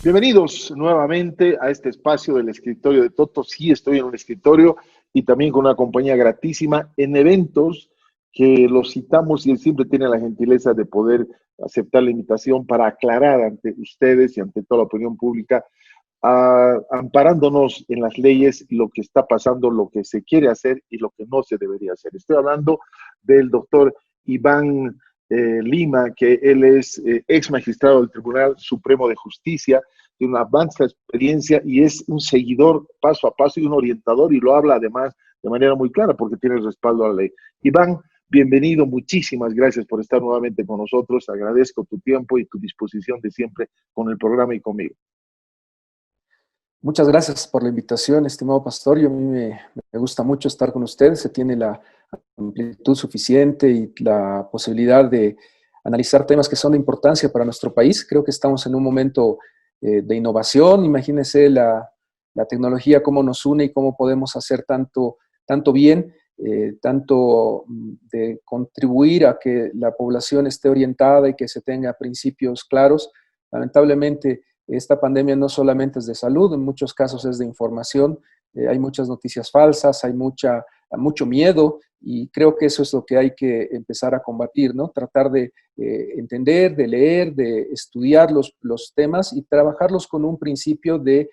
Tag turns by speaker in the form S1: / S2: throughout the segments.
S1: Bienvenidos nuevamente a este espacio del escritorio de Toto. Sí, estoy en un escritorio y también con una compañía gratísima en eventos que los citamos y él siempre tiene la gentileza de poder aceptar la invitación para aclarar ante ustedes y ante toda la opinión pública, amparándonos en las leyes, lo que está pasando, lo que se quiere hacer y lo que no se debería hacer. Estoy hablando del doctor Iván Lima, que él es ex magistrado del Tribunal Supremo de Justicia, tiene una vasta experiencia y es un seguidor paso a paso y un orientador, y lo habla además de manera muy clara porque tiene el respaldo a la ley. Iván, bienvenido, muchísimas gracias por estar nuevamente con nosotros, agradezco tu tiempo y tu disposición de siempre con el programa y conmigo.
S2: Muchas gracias por la invitación, estimado pastor. A mí me gusta mucho estar con ustedes. Se tiene la amplitud suficiente y la posibilidad de analizar temas que son de importancia para nuestro país. Creo que estamos en un momento de innovación. Imagínense la tecnología, cómo nos une y cómo podemos hacer tanto bien, tanto de contribuir a que la población esté orientada y que se tenga principios claros. Lamentablemente, esta pandemia no solamente es de salud, en muchos casos es de información, hay muchas noticias falsas, hay mucho miedo y creo que eso es lo que hay que empezar a combatir, ¿no? Tratar de entender, de leer, de estudiar los temas y trabajarlos con un principio de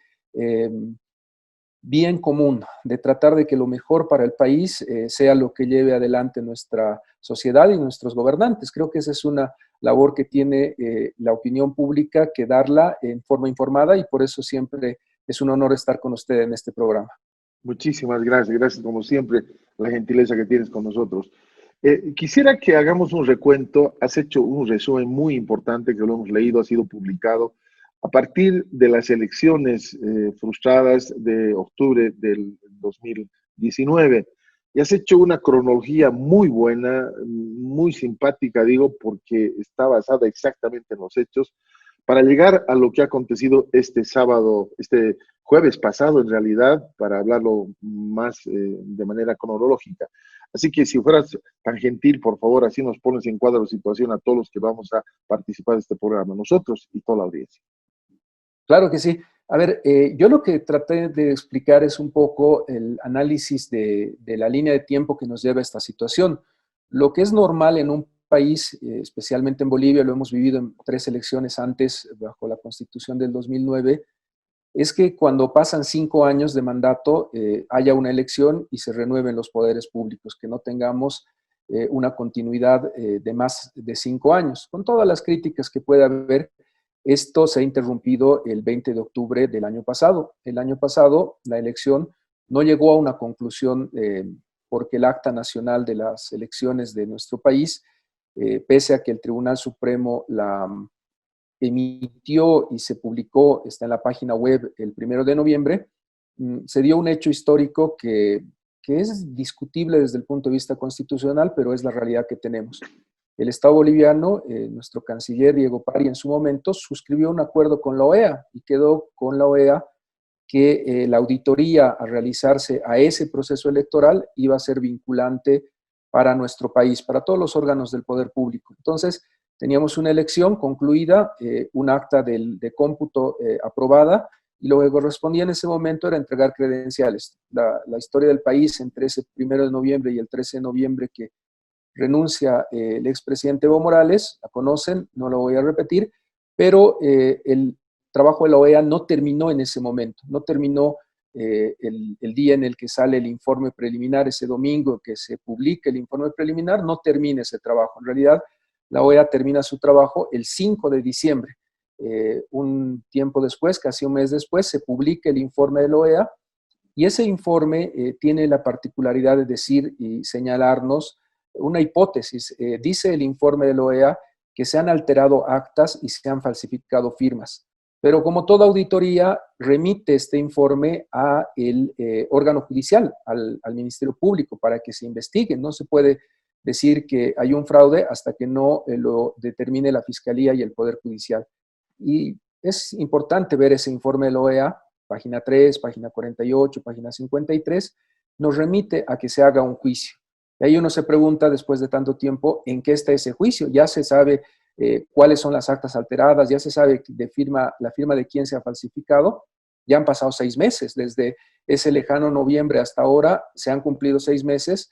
S2: bien común, de tratar de que lo mejor para el país sea lo que lleve adelante nuestra sociedad y nuestros gobernantes. Creo que esa es una labor que tiene la opinión pública que darla en forma informada y por eso siempre es un honor estar con usted en este programa.
S1: Muchísimas gracias, gracias como siempre, la gentileza que tienes con nosotros. Quisiera que hagamos un recuento, has hecho un resumen muy importante que lo hemos leído, ha sido publicado a partir de las elecciones frustradas de octubre del 2019. Y has hecho una cronología muy buena, muy simpática, digo, porque está basada exactamente en los hechos, para llegar a lo que ha acontecido este sábado, este jueves pasado en realidad, para hablarlo más de manera cronológica. Así que si fueras tan gentil, por favor, así nos pones en cuadro de situación a todos los que vamos a participar de este programa, nosotros y toda la audiencia.
S2: Claro que sí. A ver, yo lo que traté de explicar es un poco el análisis de la línea de tiempo que nos lleva a esta situación. Lo que es normal en un país, especialmente en Bolivia, lo hemos vivido en 3 elecciones antes, bajo la Constitución del 2009, es que cuando pasan 5 años de mandato haya una elección y se renueven los poderes públicos, que no tengamos una continuidad de más de 5 años, con todas las críticas que pueda haber. Esto se ha interrumpido el 20 de octubre del año pasado. El año pasado la elección no llegó a una conclusión porque el acta nacional de las elecciones de nuestro país, pese a que el Tribunal Supremo la emitió y se publicó, está en la página web el 1 de noviembre, se dio un hecho histórico que es discutible desde el punto de vista constitucional, pero es la realidad que tenemos. El Estado boliviano, nuestro canciller Diego Pari en su momento, suscribió un acuerdo con la OEA y quedó con la OEA que la auditoría a realizarse a ese proceso electoral iba a ser vinculante para nuestro país, para todos los órganos del poder público. Entonces, teníamos una elección concluida, un acta de cómputo aprobada, y lo que correspondía en ese momento era entregar credenciales. La historia del país entre ese 1 de noviembre y el 13 de noviembre que renuncia el expresidente Evo Morales, la conocen, no lo voy a repetir, pero el trabajo de la OEA no terminó en ese momento, no terminó el día en el que sale el informe preliminar, ese domingo que se publica el informe preliminar, no termina ese trabajo. En realidad, la OEA termina su trabajo el 5 de diciembre. Un tiempo después, casi un mes después, se publica el informe de la OEA y ese informe tiene la particularidad de decir y señalarnos una hipótesis. Dice el informe de la OEA que se han alterado actas y se han falsificado firmas. Pero como toda auditoría, remite este informe a el órgano judicial, al Ministerio Público, para que se investigue. No se puede decir que hay un fraude hasta que no lo determine la Fiscalía y el Poder Judicial. Y es importante ver ese informe de la OEA, página 3, página 48, página 53, nos remite a que se haga un juicio. Y ahí uno se pregunta, después de tanto tiempo, ¿en qué está ese juicio? Ya se sabe cuáles son las actas alteradas, ya se sabe la firma de quién se ha falsificado. Ya han pasado 6 meses, desde ese lejano noviembre hasta ahora se han cumplido 6 meses.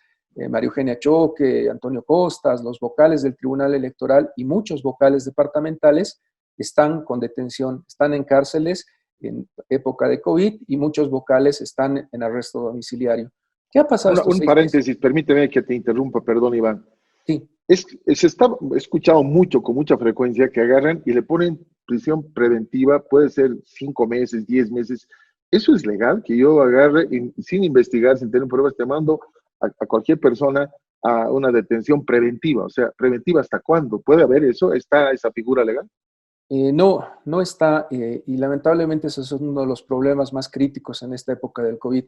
S2: María Eugenia Choque, Antonio Costas, los vocales del Tribunal Electoral y muchos vocales departamentales están con detención, están en cárceles en época de COVID y muchos vocales están en arresto domiciliario. ¿Qué ha pasado estos
S1: Un
S2: 6 meses?
S1: paréntesis, permíteme que te interrumpa, perdón, Iván.
S2: Sí.
S1: He escuchado mucho, con mucha frecuencia, que agarran y le ponen prisión preventiva, puede ser 5 meses, 10 meses. ¿Eso es legal? Que yo agarre sin investigar, sin tener pruebas, te mando a cualquier persona a una detención preventiva. O sea, ¿preventiva hasta cuándo? ¿Puede haber eso? ¿Está esa figura legal?
S2: No, no está, y lamentablemente ese es uno de los problemas más críticos en esta época del COVID,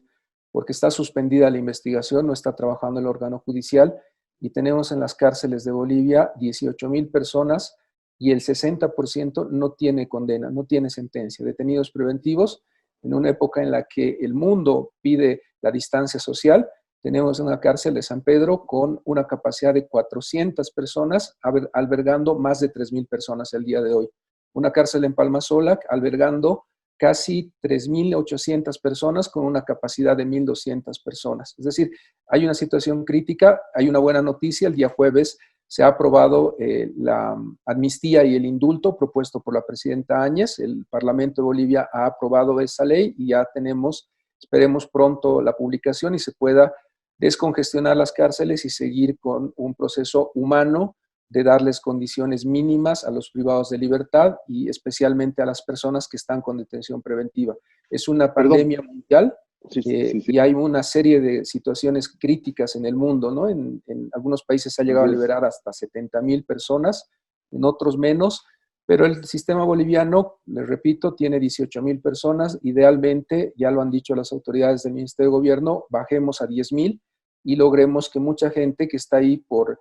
S2: porque está suspendida la investigación, no está trabajando el órgano judicial, y tenemos en las cárceles de Bolivia 18,000 personas y el 60% no tiene condena, no tiene sentencia, detenidos preventivos, en una época en la que el mundo pide la distancia social. Tenemos una cárcel de San Pedro con una capacidad de 400 personas, albergando más de 3,000 personas el día de hoy. Una cárcel en Palma Sola albergando casi 3,800 personas con una capacidad de 1,200 personas. Es decir, hay una situación crítica, hay una buena noticia. El día jueves se ha aprobado la amnistía y el indulto propuesto por la presidenta Áñez. El Parlamento de Bolivia ha aprobado esa ley y ya tenemos, esperemos pronto la publicación y se pueda descongestionar las cárceles y seguir con un proceso humano de darles condiciones mínimas a los privados de libertad y especialmente a las personas que están con detención preventiva. Es una
S1: Perdón.
S2: pandemia mundial
S1: Sí, sí, sí.
S2: y hay una serie de situaciones críticas en el mundo, ¿no? En algunos países se ha llegado a
S1: Así es.
S2: liberar hasta 70,000 personas, en otros menos, pero el sistema boliviano, les repito, tiene 18,000 personas. Idealmente, ya lo han dicho las autoridades del Ministerio de Gobierno, bajemos a 10,000 y logremos que mucha gente que está ahí por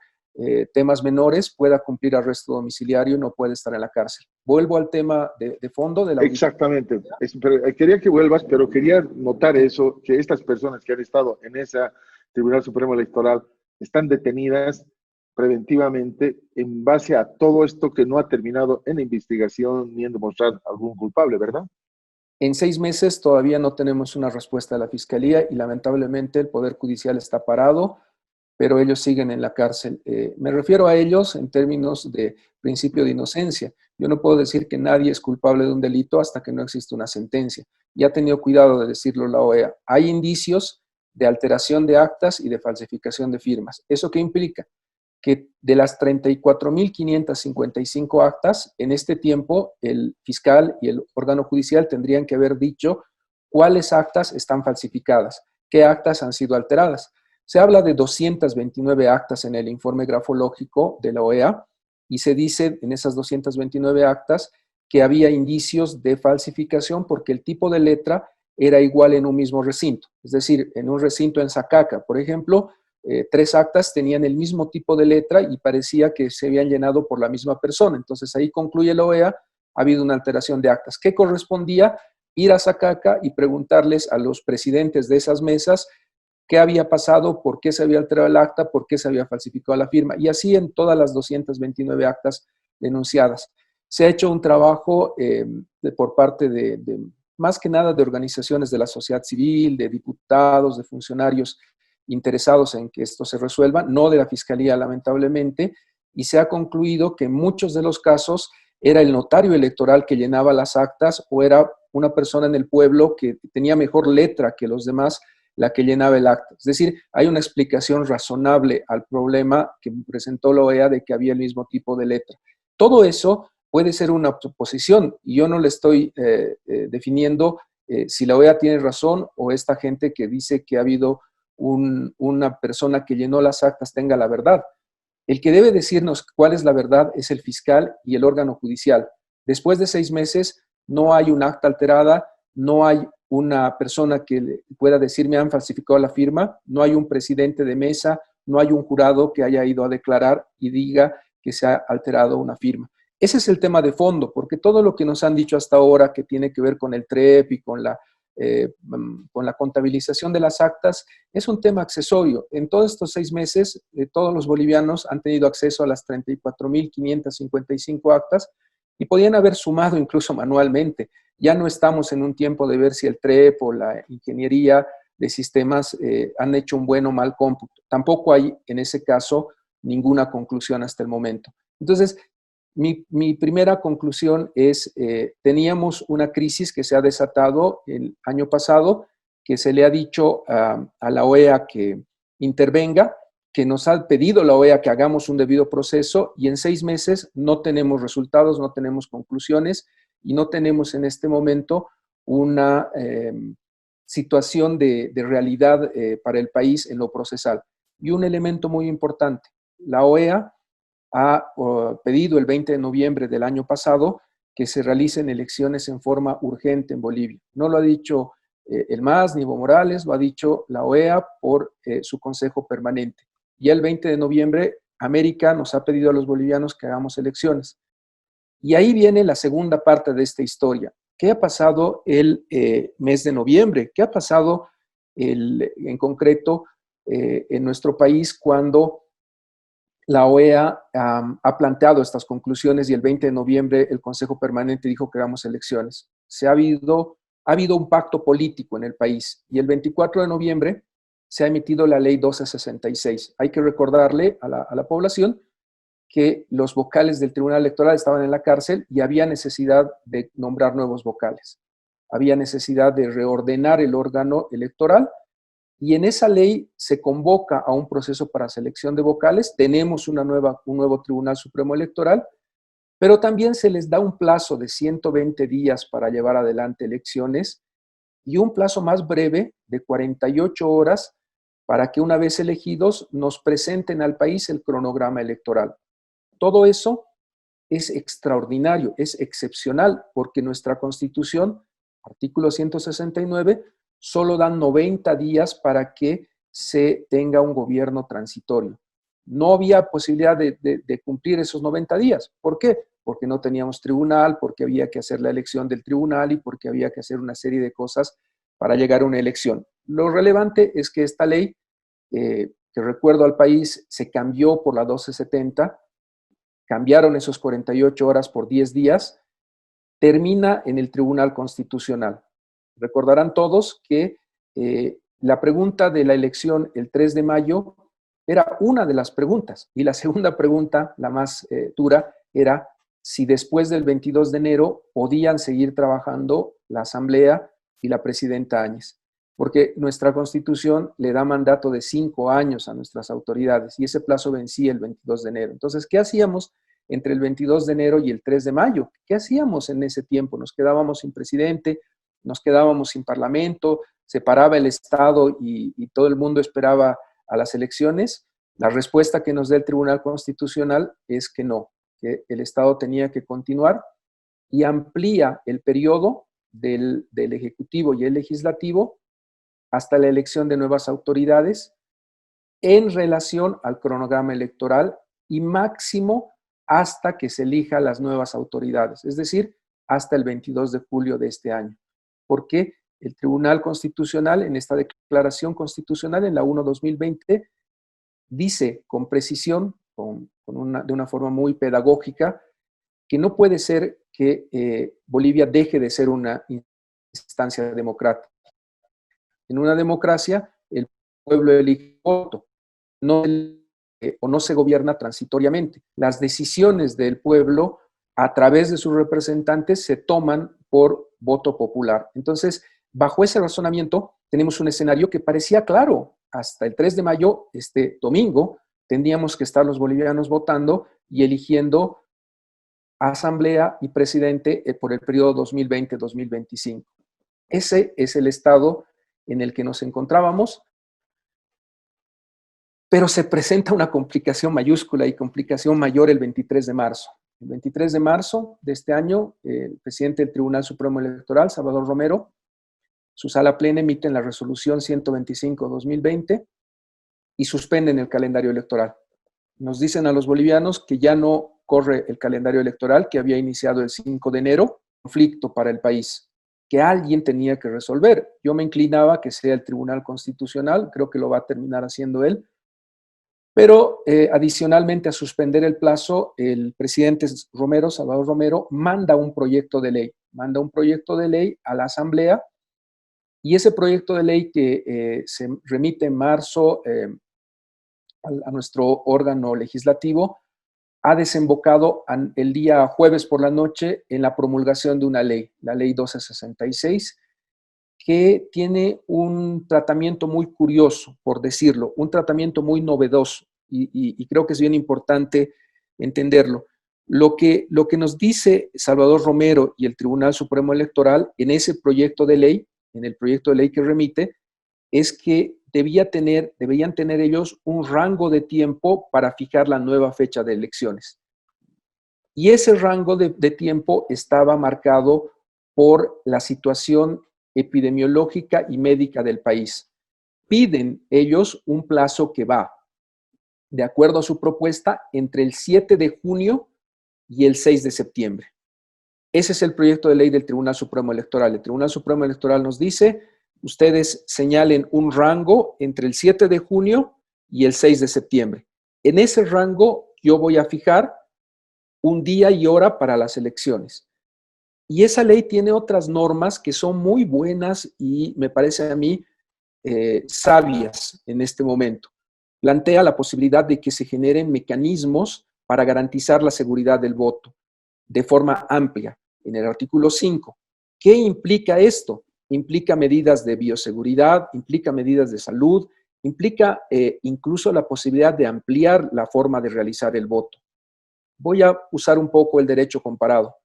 S2: temas menores pueda cumplir arresto domiciliario y no puede estar en la cárcel. Vuelvo al tema de fondo de la auditoría.
S1: Exactamente. Quería que vuelvas, pero quería notar eso, que estas personas que han estado en ese Tribunal Supremo Electoral están detenidas preventivamente en base a todo esto que no ha terminado en la investigación ni en demostrar algún culpable, ¿verdad?
S2: En 6 meses todavía no tenemos una respuesta de la Fiscalía y lamentablemente el Poder Judicial está parado, pero ellos siguen en la cárcel. Me refiero a ellos en términos de principio de inocencia. Yo no puedo decir que nadie es culpable de un delito hasta que no existe una sentencia. Y ha tenido cuidado de decirlo la OEA. Hay indicios de alteración de actas y de falsificación de firmas. ¿Eso qué implica? Que de las 34,555 actas, en este tiempo el fiscal y el órgano judicial tendrían que haber dicho cuáles actas están falsificadas, qué actas han sido alteradas. Se habla de 229 actas en el informe grafológico de la OEA y se dice en esas 229 actas que había indicios de falsificación porque el tipo de letra era igual en un mismo recinto. Es decir, en un recinto en Sacaca, por ejemplo, 3 actas tenían el mismo tipo de letra y parecía que se habían llenado por la misma persona. Entonces ahí concluye la OEA, ha habido una alteración de actas. ¿Qué correspondía? Ir a Sacaca y preguntarles a los presidentes de esas mesas qué había pasado, por qué se había alterado el acta, por qué se había falsificado la firma. Y así en todas las 229 actas denunciadas. Se ha hecho un trabajo por parte más que nada de organizaciones de la sociedad civil, de diputados, de funcionarios interesados en que esto se resuelva, no de la Fiscalía, lamentablemente, y se ha concluido que en muchos de los casos era el notario electoral que llenaba las actas o era una persona en el pueblo que tenía mejor letra que los demás la que llenaba el acta. Es decir, hay una explicación razonable al problema que presentó la OEA de que había el mismo tipo de letra. Todo eso puede ser una suposición y yo no le estoy definiendo si la OEA tiene razón o esta gente que dice que ha habido una persona que llenó las actas tenga la verdad. El que debe decirnos cuál es la verdad es el fiscal y el órgano judicial. Después de 6 meses no hay un acta alterada, no hay una persona que pueda decirme han falsificado la firma, no hay un presidente de mesa, no hay un jurado que haya ido a declarar y diga que se ha alterado una firma. Ese es el tema de fondo, porque todo lo que nos han dicho hasta ahora que tiene que ver con el TREP y con con la contabilización de las actas, es un tema accesorio. En todos estos 6 meses, todos los bolivianos han tenido acceso a las 34.555 actas y podían haber sumado incluso manualmente. Ya no estamos en un tiempo de ver si el TREP o la ingeniería de sistemas han hecho un buen o mal cómputo. Tampoco hay, en ese caso, ninguna conclusión hasta el momento. Entonces, mi primera conclusión es, teníamos una crisis que se ha desatado el año pasado, que se le ha dicho a la OEA que intervenga, que nos ha pedido la OEA que hagamos un debido proceso y en 6 meses no tenemos resultados, no tenemos conclusiones y no tenemos en este momento una situación de realidad para el país en lo procesal. Y un elemento muy importante, la OEA ha pedido el 20 de noviembre del año pasado que se realicen elecciones en forma urgente en Bolivia. No lo ha dicho el MAS ni Evo Morales, lo ha dicho la OEA por su Consejo Permanente. Y el 20 de noviembre, América nos ha pedido a los bolivianos que hagamos elecciones. Y ahí viene la segunda parte de esta historia. ¿Qué ha pasado el mes de noviembre? ¿Qué ha pasado en concreto en nuestro país cuando la OEA ha planteado estas conclusiones y el 20 de noviembre el Consejo Permanente dijo que hagamos elecciones? Ha habido un pacto político en el país y el 24 de noviembre se ha emitido la ley 1266. Hay que recordarle a la población que los vocales del Tribunal Electoral estaban en la cárcel y había necesidad de nombrar nuevos vocales. Había necesidad de reordenar el órgano electoral y en esa ley se convoca a un proceso para selección de vocales. Tenemos un nuevo Tribunal Supremo Electoral, pero también se les da un plazo de 120 días para llevar adelante elecciones y un plazo más breve de 48 horas para que una vez elegidos nos presenten al país el cronograma electoral. Todo eso es extraordinario, es excepcional, porque nuestra Constitución, artículo 169, solo dan 90 días para que se tenga un gobierno transitorio. No había posibilidad de cumplir esos 90 días. ¿Por qué? Porque no teníamos tribunal, porque había que hacer la elección del tribunal y porque había que hacer una serie de cosas para llegar a una elección. Lo relevante es que esta ley, que recuerdo al país, se cambió por la 1270, cambiaron esos 48 horas por 10 días, termina en el Tribunal Constitucional. Recordarán todos que la pregunta de la elección el 3 de mayo era una de las preguntas y la segunda pregunta, la más dura, era si después del 22 de enero podían seguir trabajando la Asamblea y la presidenta Áñez, porque nuestra Constitución le da mandato de 5 años a nuestras autoridades y ese plazo vencía el 22 de enero. Entonces, ¿qué hacíamos entre el 22 de enero y el 3 de mayo? ¿Qué hacíamos en ese tiempo? Nos quedábamos sin presidente, nos quedábamos sin parlamento, se paraba el Estado y todo el mundo esperaba a las elecciones. La respuesta que nos da el Tribunal Constitucional es que no, que el Estado tenía que continuar y amplía el periodo del Ejecutivo y el Legislativo hasta la elección de nuevas autoridades en relación al cronograma electoral y máximo hasta que se elija las nuevas autoridades, es decir, hasta el 22 de julio de este año. Porque el Tribunal Constitucional, en esta declaración constitucional, en la 1/2020, dice con precisión, de una forma muy pedagógica, que no puede ser que Bolivia deje de ser una instancia democrática. En una democracia, el pueblo elige voto, o no se gobierna transitoriamente. Las decisiones del pueblo, a través de sus representantes, se toman por voto popular. Entonces, bajo ese razonamiento, tenemos un escenario que parecía claro. Hasta el 3 de mayo, este domingo, tendríamos que estar los bolivianos votando y eligiendo asamblea y presidente por el periodo 2020-2025. Ese es el estado en el que nos encontrábamos, pero se presenta una complicación mayúscula y complicación mayor el 23 de marzo. El 23 de marzo de este año, el presidente del Tribunal Supremo Electoral, Salvador Romero, su sala plena emite la resolución 125/2020 y suspenden el calendario electoral. Nos dicen a los bolivianos que ya no corre el calendario electoral que había iniciado el 5 de enero, conflicto para el país. que alguien tenía que resolver. Yo me inclinaba que sea el Tribunal Constitucional, creo que lo va a terminar haciendo él, pero adicionalmente a suspender el plazo, el presidente Romero, Salvador Romero, manda un proyecto de ley a la Asamblea, y ese proyecto de ley que se remite en marzo a nuestro órgano legislativo, ha desembocado el día jueves por la noche en la promulgación de una ley, la ley 1266, que tiene un tratamiento muy curioso, por decirlo, un tratamiento muy novedoso, y creo que es bien importante entenderlo. Lo que nos dice Salvador Romero y el Tribunal Supremo Electoral en ese proyecto de ley, en el proyecto de ley que remite, es que deberían tener ellos un rango de tiempo para fijar la nueva fecha de elecciones. Y ese rango de tiempo estaba marcado por la situación epidemiológica y médica del país. Piden ellos un plazo que va, de acuerdo a su propuesta, entre el 7 de junio y el 6 de septiembre. Ese es el proyecto de ley del Tribunal Supremo Electoral. El Tribunal Supremo Electoral nos dice: ustedes señalen un rango entre el 7 de junio y el 6 de septiembre. En ese rango yo voy a fijar un día y hora para las elecciones. Y esa ley tiene otras normas que son muy buenas y me parece a mí sabias en este momento. Plantea la posibilidad de que se generen mecanismos para garantizar la seguridad del voto de forma amplia, en el artículo 5. ¿Qué implica esto? Implica medidas de bioseguridad, implica medidas de salud, implica incluso la posibilidad de ampliar la forma de realizar el voto. Voy a usar un poco el derecho comparado.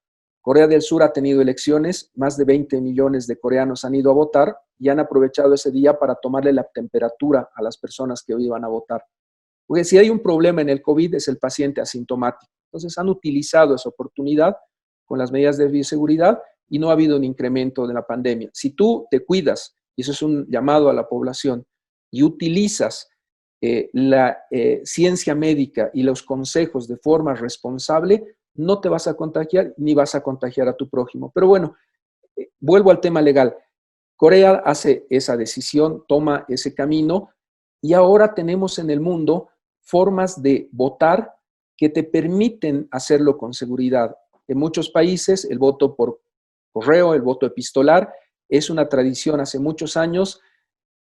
S2: Corea del Sur ha tenido elecciones, más de 20 millones de coreanos han ido a votar y han aprovechado ese día para tomarle la temperatura a las personas que iban a votar. Porque si hay un problema en el COVID es el paciente asintomático. Entonces han utilizado esa oportunidad con las medidas de bioseguridad y no ha habido un incremento de la pandemia. Si tú te cuidas, y eso es un llamado a la población, y utilizas la ciencia médica y los consejos de forma responsable, no te vas a contagiar ni vas a contagiar a tu prójimo. Pero bueno, vuelvo al tema legal. Corea hace esa decisión, toma ese camino, y ahora tenemos en el mundo formas de votar que te permiten hacerlo con seguridad. En muchos países el voto por correo, el voto epistolar, es una tradición hace muchos años.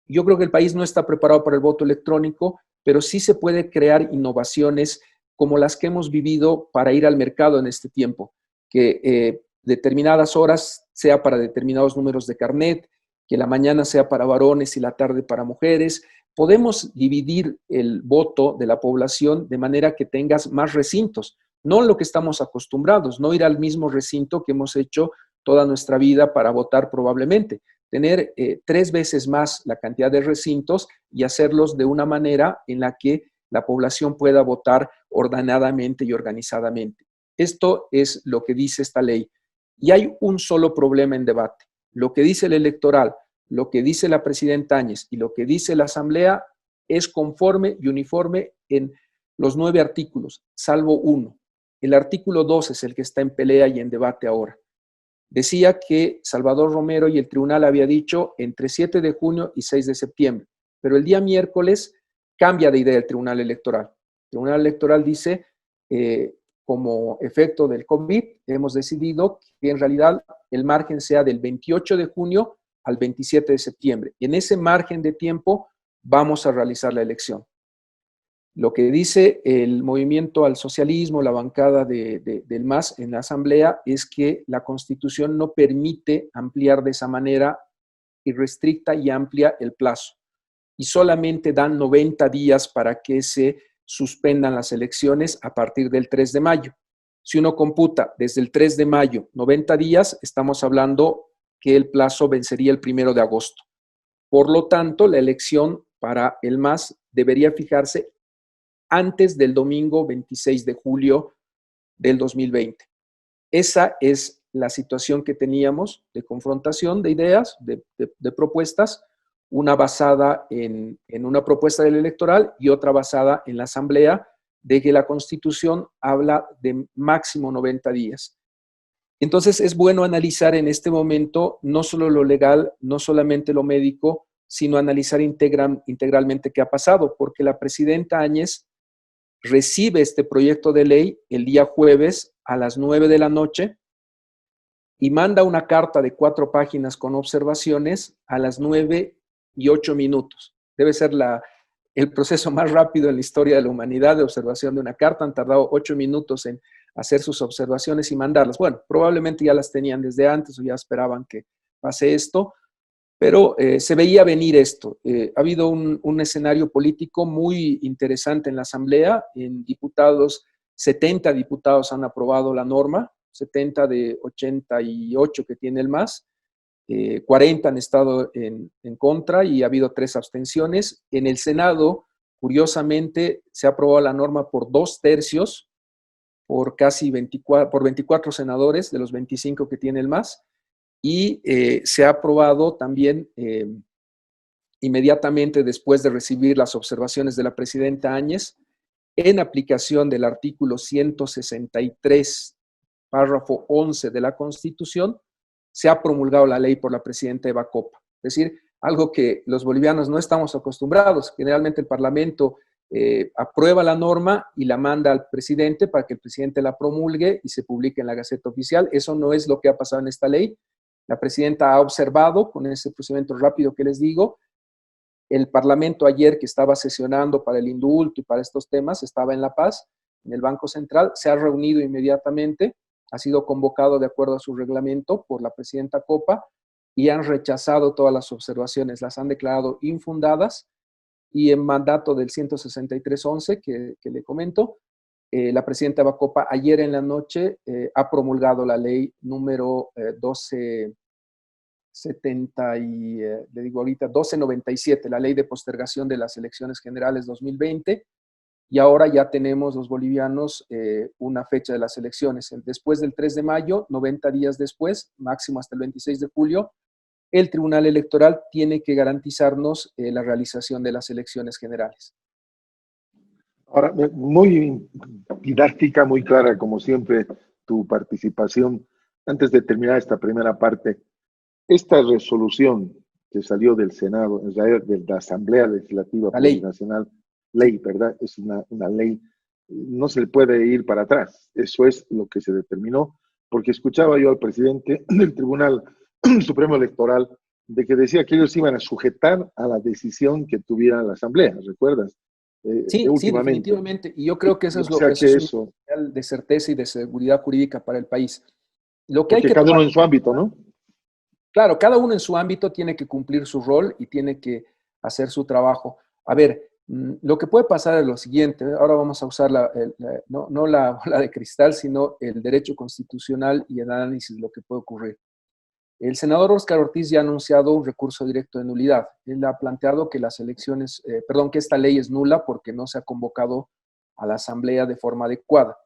S2: Yo creo que el país no está preparado para el voto electrónico, pero sí se puede crear innovaciones como las que hemos vivido para ir al mercado en este tiempo, que determinadas horas sea para determinados números de carnet, que la mañana sea para varones y la tarde para mujeres. Podemos dividir el voto de la población de manera que tengas más recintos, no lo que estamos acostumbrados, no ir al mismo recinto que hemos hecho toda nuestra vida para votar probablemente, tener 3 veces más la cantidad de recintos y hacerlos de una manera en la que la población pueda votar ordenadamente y organizadamente. Esto es lo que dice esta ley. Y hay un solo problema en debate. Lo que dice el electoral, lo que dice la presidenta Áñez y lo que dice la Asamblea es conforme y uniforme en los 9 artículos, salvo uno. El artículo 2 es el que está en pelea y en debate ahora. Decía que Salvador Romero y el tribunal había dicho entre 7 de junio y 6 de septiembre, pero el día miércoles cambia de idea el Tribunal Electoral. El Tribunal Electoral dice, como efecto del COVID, hemos decidido que en realidad el margen sea del 28 de junio al 27 de septiembre. En ese margen de tiempo vamos a realizar la elección. Lo que dice el movimiento al socialismo, la bancada del MAS en la Asamblea, es que la Constitución no permite ampliar de esa manera irrestricta y amplia el plazo, y solamente dan 90 días para que se suspendan las elecciones a partir del 3 de mayo. Si uno computa desde el 3 de mayo 90 días, estamos hablando que el plazo vencería el 1 de agosto. Por lo tanto, la elección para el MAS debería fijarse antes del domingo 26 de julio del 2020. Esa es la situación que teníamos de confrontación de ideas, de propuestas, una basada en una propuesta del electoral y otra basada en la Asamblea, de que la Constitución habla de máximo 90 días. Entonces es bueno analizar en este momento no solo lo legal, no solamente lo médico, sino analizar integralmente qué ha pasado, porque la presidenta Áñez recibe este proyecto de ley el día jueves a las 9 de la noche y manda una carta de 4 páginas con observaciones a las 9:08. Debe ser el proceso más rápido en la historia de la humanidad de observación de una carta. Han tardado 8 minutos en hacer sus observaciones y mandarlas. Bueno, probablemente ya las tenían desde antes o ya esperaban que pase esto, pero se veía venir esto. Ha habido un escenario político muy interesante en la Asamblea. En diputados, 70 diputados han aprobado la norma, 70 de 88 que tiene el MAS, 40 han estado en contra y ha habido 3 abstenciones. En el Senado, curiosamente, se ha aprobado la norma por 2/3, por casi 24 senadores de los 25 que tiene el MAS, y se ha aprobado también inmediatamente después de recibir las observaciones de la presidenta Áñez, en aplicación del artículo 163, párrafo 11 de la Constitución, se ha promulgado la ley por la presidenta Eva Copa. Es decir, algo que los bolivianos no estamos acostumbrados. Generalmente el Parlamento aprueba la norma y la manda al presidente para que el presidente la promulgue y se publique en la Gaceta Oficial. Eso no es lo que ha pasado en esta ley. La presidenta ha observado, con ese procedimiento rápido que les digo, el Parlamento ayer, que estaba sesionando para el indulto y para estos temas, estaba en La Paz, en el Banco Central, se ha reunido inmediatamente, ha sido convocado de acuerdo a su reglamento por la presidenta Copa y han rechazado todas las observaciones, las han declarado infundadas, y en mandato del 163.11 que le comento, la presidenta Eva Copa ayer en la noche ha promulgado la ley número 1297, la ley de postergación de las elecciones generales 2020, y ahora ya tenemos los bolivianos una fecha de las elecciones. Después del 3 de mayo, 90 días después, máximo hasta el 26 de julio, el Tribunal Electoral tiene que garantizarnos la realización de las elecciones generales.
S1: Ahora, muy didáctica, muy clara, como siempre, tu participación. Antes de terminar esta primera parte, esta resolución que salió del Senado, de la Asamblea Legislativa Plurinacional, ley, ¿verdad? Es una ley, no se le puede ir para atrás. Eso es lo que se determinó, porque escuchaba yo al presidente del Tribunal Supremo Electoral de que decía que ellos iban a sujetar a la decisión que tuviera la Asamblea, ¿recuerdas?
S2: Sí, definitivamente. Y yo creo que eso es un señal de certeza y de seguridad jurídica para el país. Lo que hay que
S1: cada uno en su ámbito, ¿no?
S2: Claro, cada uno en su ámbito tiene que cumplir su rol y tiene que hacer su trabajo. A ver, lo que puede pasar es lo siguiente. Ahora vamos a usar no la bola de cristal, sino el derecho constitucional y el análisis de lo que puede ocurrir. El senador Óscar Ortiz ya ha anunciado un recurso directo de nulidad. Él ha planteado que que esta ley es nula porque no se ha convocado a la Asamblea de forma adecuada.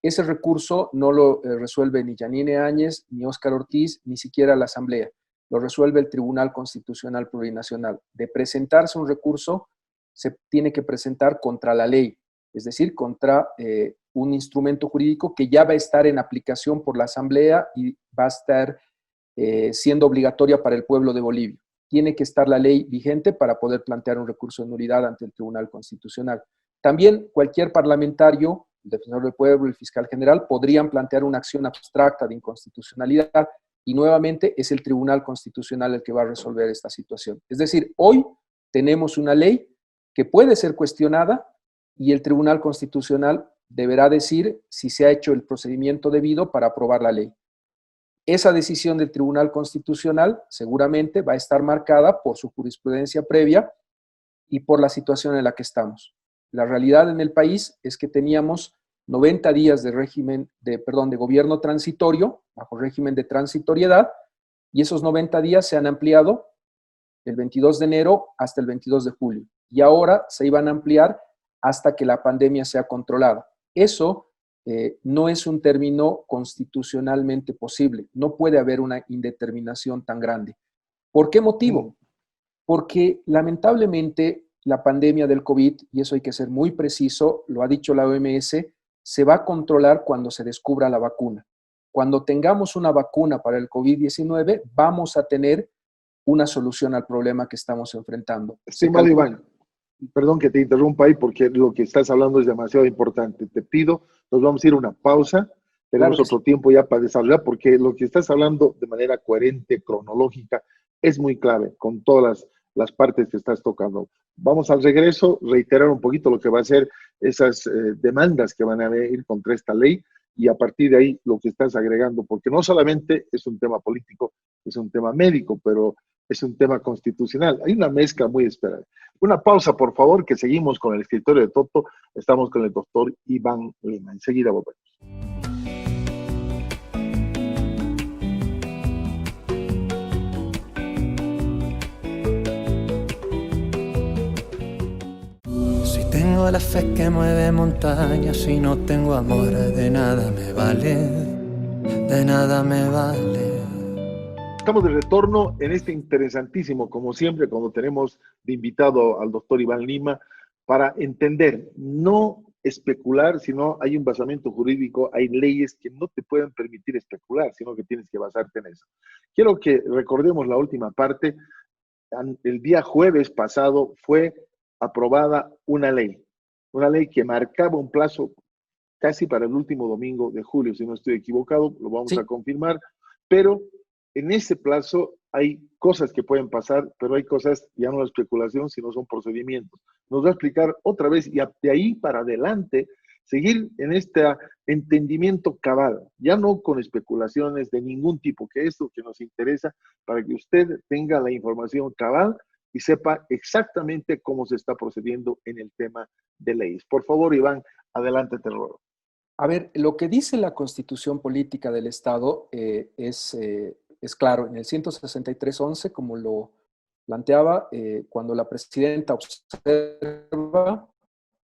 S2: Ese recurso no lo resuelve ni Yanine Áñez, ni Óscar Ortiz, ni siquiera la Asamblea. Lo resuelve el Tribunal Constitucional Plurinacional. De presentarse un recurso, se tiene que presentar contra la ley, es decir, contra un instrumento jurídico que ya va a estar en aplicación por la Asamblea y va a estar siendo obligatoria para el pueblo de Bolivia. Tiene que estar la ley vigente para poder plantear un recurso de nulidad ante el Tribunal Constitucional. También cualquier parlamentario, el defensor del pueblo, el fiscal general, podrían plantear una acción abstracta de inconstitucionalidad y nuevamente es el Tribunal Constitucional el que va a resolver esta situación. Es decir, hoy tenemos una ley que puede ser cuestionada y el Tribunal Constitucional deberá decir si se ha hecho el procedimiento debido para aprobar la ley. Esa decisión del Tribunal Constitucional seguramente va a estar marcada por su jurisprudencia previa y por la situación en la que estamos. La realidad en el país es que teníamos 90 días de gobierno transitorio, bajo régimen de transitoriedad, y esos 90 días se han ampliado del 22 de enero hasta el 22 de julio. Y ahora se iban a ampliar hasta que la pandemia sea controlada. Eso no es un término constitucionalmente posible. No puede haber una indeterminación tan grande. ¿Por qué motivo? Porque lamentablemente la pandemia del COVID, y eso hay que ser muy preciso, lo ha dicho la OMS, se va a controlar cuando se descubra la vacuna. cuando tengamos una vacuna para el COVID-19, vamos a tener una solución al problema que estamos enfrentando.
S1: Estimado Iván, perdón que te interrumpa ahí porque lo que estás hablando es demasiado importante. Te pido, nos vamos a ir a una pausa. Tenemos
S2: Claro que
S1: otro
S2: sí.
S1: tiempo ya para desarrollar porque lo que estás hablando de manera coherente, cronológica, es muy clave con todas las partes que estás tocando. Vamos al regreso, reiterar un poquito lo que va a ser esas demandas que van a ir contra esta ley y a partir de ahí lo que estás agregando, porque no solamente es un tema político, es un tema médico, pero es un tema constitucional. Hay una mezcla muy esperada. Una pausa, por favor, que seguimos con el escritorio de Toto. Estamos con el doctor Iván Lima. Enseguida volvemos.
S3: Si tengo la fe que mueve montañas, si no tengo amor, de nada me vale, de nada me vale.
S1: Estamos de retorno en este interesantísimo, como siempre, cuando tenemos de invitado al doctor Iván Lima, para entender, no especular, sino hay un basamento jurídico, hay leyes que no te pueden permitir especular, sino que tienes que basarte en eso. Quiero que recordemos la última parte. El día jueves pasado fue aprobada una ley que marcaba un plazo casi para el último domingo de julio, si no estoy equivocado, lo vamos a
S2: Sí.
S1: confirmar, pero en ese plazo hay cosas que pueden pasar, pero hay cosas, ya no es especulación, sino son procedimientos. Nos va a explicar otra vez y de ahí para adelante seguir en este entendimiento cabal, ya no con especulaciones de ningún tipo, que es lo que nos interesa para que usted tenga la información cabal y sepa exactamente cómo se está procediendo en el tema de leyes. Por favor, Iván, adelante, te ruego.
S2: A ver, lo que dice la Constitución Política del Estado es claro. En el 163.11, como lo planteaba, cuando la presidenta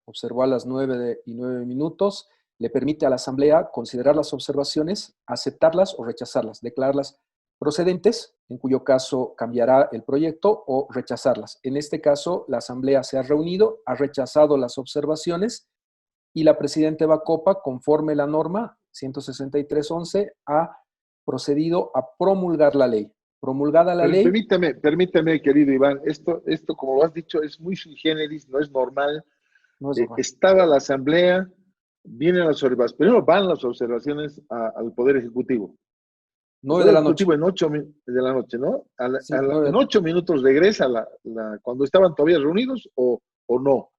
S2: observó a las 9:09, le permite a la Asamblea considerar las observaciones, aceptarlas o rechazarlas, declararlas procedentes, en cuyo caso cambiará el proyecto, o rechazarlas. En este caso, la Asamblea se ha reunido, ha rechazado las observaciones y la presidenta Eva Copa, conforme la norma 163.11, ha procedido a promulgar la ley. Promulgada la ley.
S1: Permíteme, querido Iván, esto, como lo has dicho, es muy sui generis, no es normal.
S2: No es normal.
S1: Estaba la asamblea, vienen las observaciones, primero van las observaciones al Poder Ejecutivo.
S2: 9 de la noche.
S1: En 8 de la noche, ¿no?
S2: Sí,
S1: en 8 minutos regresa cuando estaban todavía reunidos o no.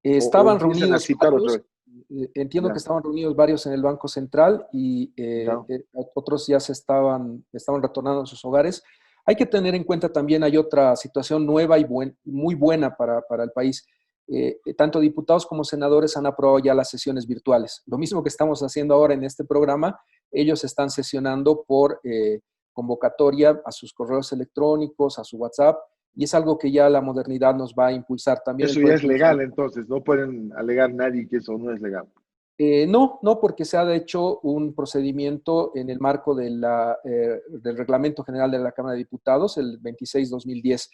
S2: Estaban
S1: o empiezan a
S2: reunidos
S1: citar
S2: varios,
S1: otra vez.
S2: entiendo
S1: Ya.
S2: que estaban reunidos varios en el Banco Central y otros ya estaban retornando a sus hogares. Hay que tener en cuenta también, hay otra situación nueva y muy buena para el país. Tanto diputados como senadores han aprobado ya las sesiones virtuales. Lo mismo que estamos haciendo ahora en este programa, ellos están sesionando por convocatoria a sus correos electrónicos, a su WhatsApp, y es algo que ya la modernidad nos va a impulsar también.
S1: Eso ya es legal, entonces, no pueden alegar nadie que eso no es legal.
S2: No, porque se ha hecho un procedimiento en el marco del Reglamento General de la Cámara de Diputados, el 26/2010,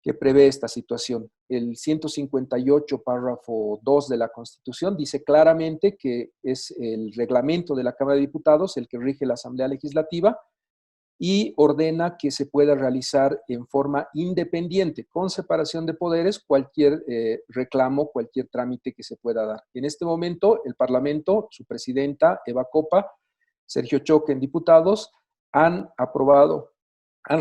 S2: que prevé esta situación. El 158, párrafo 2 de la Constitución, dice claramente que es el reglamento de la Cámara de Diputados el que rige la Asamblea Legislativa y ordena que se pueda realizar en forma independiente, con separación de poderes, cualquier reclamo, cualquier trámite que se pueda dar. En este momento, el Parlamento, su presidenta, Eva Copa, Sergio Choque en diputados, han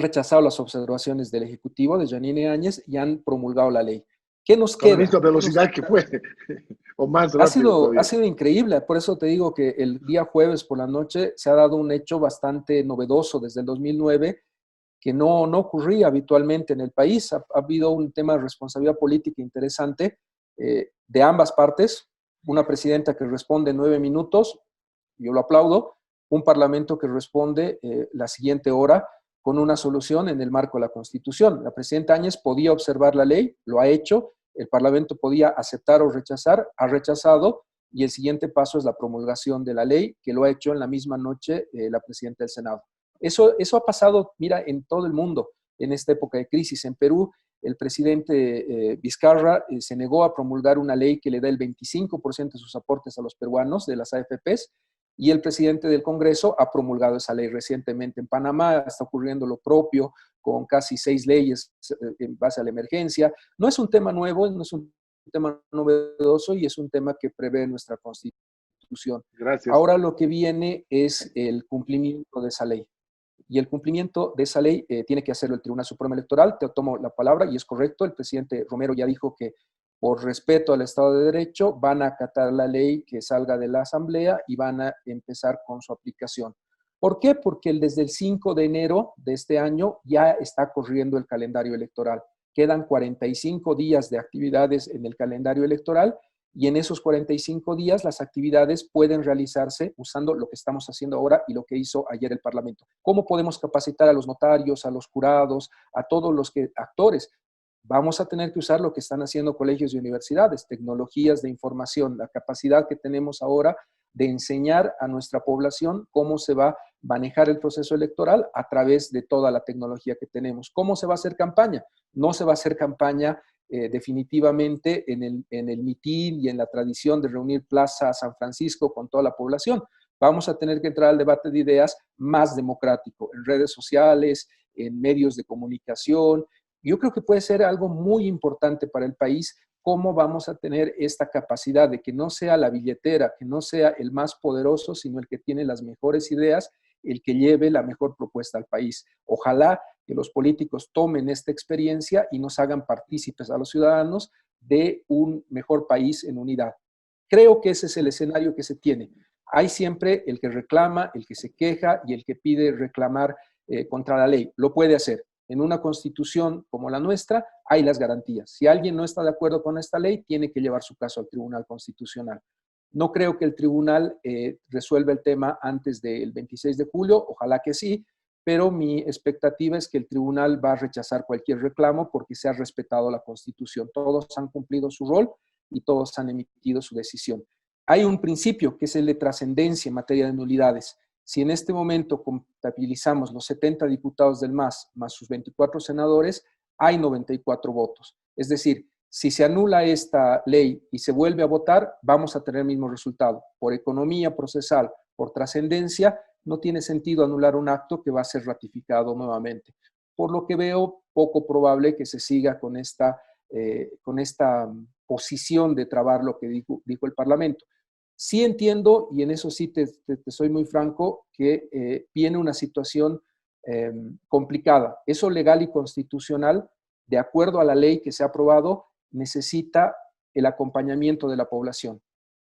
S2: rechazado las observaciones del Ejecutivo de Yanine Áñez y han promulgado la ley. ¿Qué nos queda?
S1: Con la misma velocidad que fue, o más rápido
S2: ha sido increíble, por eso te digo que el día jueves por la noche se ha dado un hecho bastante novedoso desde el 2009, que no ocurría habitualmente en el país. Ha habido un tema de responsabilidad política interesante de ambas partes, una presidenta que responde en 9 minutos, yo lo aplaudo, un parlamento que responde la siguiente hora con una solución en el marco de la Constitución. La presidenta Áñez podía observar la ley, lo ha hecho, el Parlamento podía aceptar o rechazar, ha rechazado, y el siguiente paso es la promulgación de la ley, que lo ha hecho en la misma noche la presidenta del Senado. Eso ha pasado, mira, en todo el mundo, en esta época de crisis. En Perú, el presidente Vizcarra se negó a promulgar una ley que le da el 25% de sus aportes a los peruanos de las AFPs, Y el presidente del Congreso ha promulgado esa ley recientemente en Panamá. Está ocurriendo lo propio con casi 6 leyes en base a la emergencia. No es un tema nuevo, no es un tema novedoso y es un tema que prevé nuestra Constitución.
S1: Gracias.
S2: Ahora lo que viene es el cumplimiento de esa ley. Y el cumplimiento de esa ley tiene que hacerlo el Tribunal Supremo Electoral. Te tomo la palabra y es correcto. El presidente Romero ya dijo que por respeto al Estado de Derecho van a acatar la ley que salga de la Asamblea y van a empezar con su aplicación. ¿Por qué? Porque desde el 5 de enero de este año ya está corriendo el calendario electoral. Quedan 45 días de actividades en el calendario electoral y en esos 45 días las actividades pueden realizarse usando lo que estamos haciendo ahora y lo que hizo ayer el Parlamento. ¿Cómo podemos capacitar a los notarios, a los jurados, a todos los actores? Vamos a tener que usar lo que están haciendo colegios y universidades, tecnologías de información, la capacidad que tenemos ahora de enseñar a nuestra población cómo se va a manejar el proceso electoral a través de toda la tecnología que tenemos. ¿Cómo se va a hacer campaña? No se va a hacer campaña definitivamente en el mitin y en la tradición de reunir Plaza San Francisco con toda la población. Vamos a tener que entrar al debate de ideas más democrático, en redes sociales, en medios de comunicación. Yo creo que puede ser algo muy importante para el país cómo vamos a tener esta capacidad de que no sea la billetera, que no sea el más poderoso, sino el que tiene las mejores ideas, el que lleve la mejor propuesta al país. Ojalá que los políticos tomen esta experiencia y nos hagan partícipes a los ciudadanos de un mejor país en unidad. Creo que ese es el escenario que se tiene. Hay siempre el que reclama, el que se queja y el que pide reclamar contra la ley. Lo puede hacer. En una constitución como la nuestra hay las garantías. Si alguien no está de acuerdo con esta ley, tiene que llevar su caso al Tribunal Constitucional. No creo que el tribunal resuelva el tema antes del 26 de julio, ojalá que sí, pero mi expectativa es que el tribunal va a rechazar cualquier reclamo porque se ha respetado la Constitución. Todos han cumplido su rol y todos han emitido su decisión. Hay un principio que es el de trascendencia en materia de nulidades. Si en este momento contabilizamos los 70 diputados del MAS más sus 24 senadores, hay 94 votos. Es decir, si se anula esta ley y se vuelve a votar, vamos a tener el mismo resultado. Por economía procesal, por trascendencia, no tiene sentido anular un acto que va a ser ratificado nuevamente. Por lo que veo poco probable que se siga con esta posición de trabar lo que dijo el Parlamento. Sí entiendo, y en eso sí te soy muy franco, que viene una situación complicada. Eso legal y constitucional, de acuerdo a la ley que se ha aprobado, necesita el acompañamiento de la población.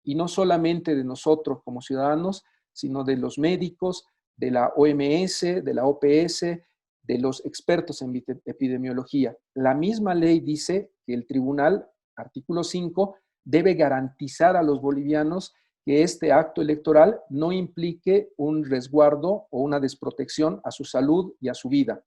S2: Y no solamente de nosotros como ciudadanos, sino de los médicos, de la OMS, de la OPS, de los expertos en epidemiología. La misma ley dice que el tribunal, artículo 5, debe garantizar a los bolivianos que este acto electoral no implique un resguardo o una desprotección a su salud y a su vida.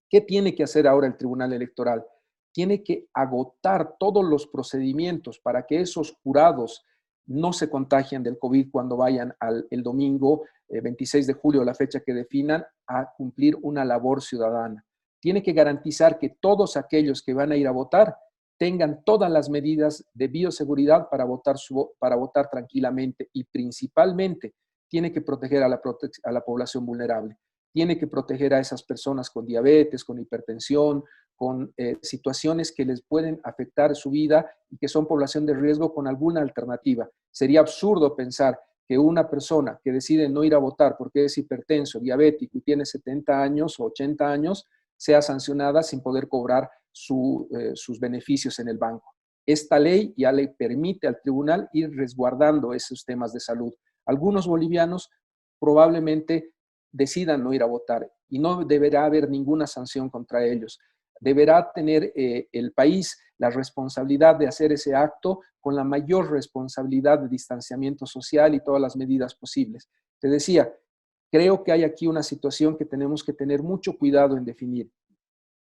S2: ¿Qué tiene que hacer ahora el Tribunal Electoral? Tiene que agotar todos los procedimientos para que esos jurados no se contagien del COVID cuando vayan el domingo 26 de julio, la fecha que definan, a cumplir una labor ciudadana. Tiene que garantizar que todos aquellos que van a ir a votar tengan todas las medidas de bioseguridad para votar tranquilamente y principalmente tiene que proteger a la población vulnerable. Tiene que proteger a esas personas con diabetes, con hipertensión, con situaciones que les pueden afectar su vida y que son población de riesgo con alguna alternativa. Sería absurdo pensar que una persona que decide no ir a votar porque es hipertenso, diabético y tiene 70 años o 80 años, sea sancionada sin poder cobrar sus beneficios en el banco. Esta ley ya le permite al tribunal ir resguardando esos temas de salud. Algunos bolivianos probablemente decidan no ir a votar y no deberá haber ninguna sanción contra ellos. Deberá tener el país la responsabilidad de hacer ese acto con la mayor responsabilidad de distanciamiento social y todas las medidas posibles. Te decía, creo que hay aquí una situación que tenemos que tener mucho cuidado en definir.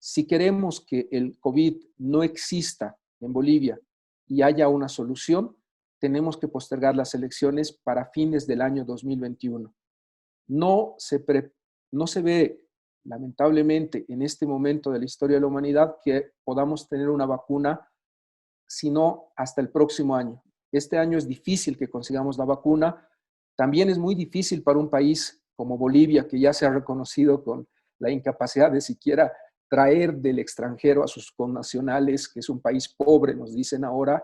S2: Si queremos que el COVID no exista en Bolivia y haya una solución, tenemos que postergar las elecciones para fines del año 2021. No se ve, lamentablemente, en este momento de la historia de la humanidad que podamos tener una vacuna, sino hasta el próximo año. Este año es difícil que consigamos la vacuna. También es muy difícil para un país como Bolivia, que ya se ha reconocido con la incapacidad de siquiera traer del extranjero a sus connacionales, que es un país pobre, nos dicen ahora,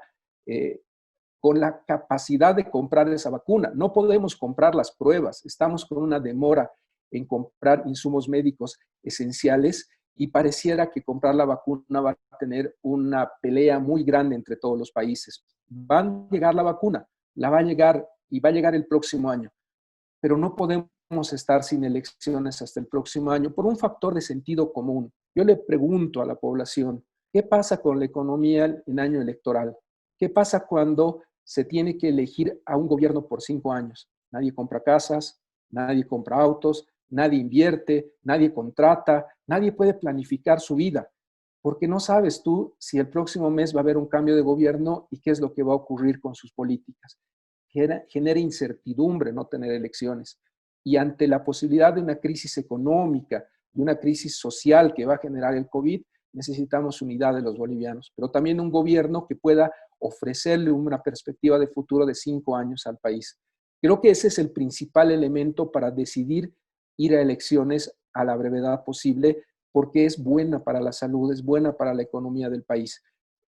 S2: con la capacidad de comprar esa vacuna. No podemos comprar las pruebas, estamos con una demora en comprar insumos médicos esenciales y pareciera que comprar la vacuna va a tener una pelea muy grande entre todos los países. Va a llegar la vacuna, la va a llegar y va a llegar el próximo año, pero no podemos estar sin elecciones hasta el próximo año por un factor de sentido común. Yo le pregunto a la población, ¿qué pasa con la economía en año electoral? ¿Qué pasa cuando se tiene que elegir a un gobierno por 5 años? Nadie compra casas, nadie compra autos, nadie invierte, nadie contrata, nadie puede planificar su vida, porque no sabes tú si el próximo mes va a haber un cambio de gobierno y qué es lo que va a ocurrir con sus políticas. Genera incertidumbre no tener elecciones. Y ante la posibilidad de una crisis económica, de una crisis social que va a generar el COVID, necesitamos unidad de los bolivianos, pero también un gobierno que pueda ofrecerle una perspectiva de futuro de 5 años al país. Creo que ese es el principal elemento para decidir ir a elecciones a la brevedad posible, porque es buena para la salud, es buena para la economía del país.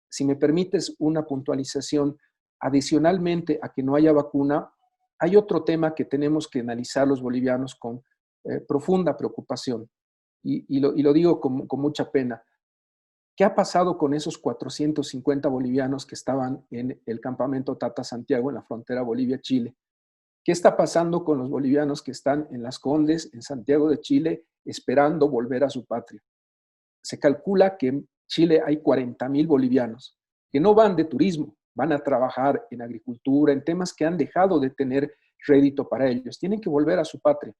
S2: Si me permites una puntualización, adicionalmente a que no haya vacuna, hay otro tema que tenemos que analizar los bolivianos con profunda preocupación, y lo digo con mucha pena. ¿Qué ha pasado con esos 450 bolivianos que estaban en el campamento Tata Santiago en la frontera Bolivia-Chile? ¿Qué está pasando con los bolivianos que están en Las Condes, en Santiago de Chile, esperando volver a su patria? Se calcula que en Chile hay 40.000 bolivianos que no van de turismo, van a trabajar en agricultura, en temas que han dejado de tener rédito para ellos. Tienen que volver a su patria.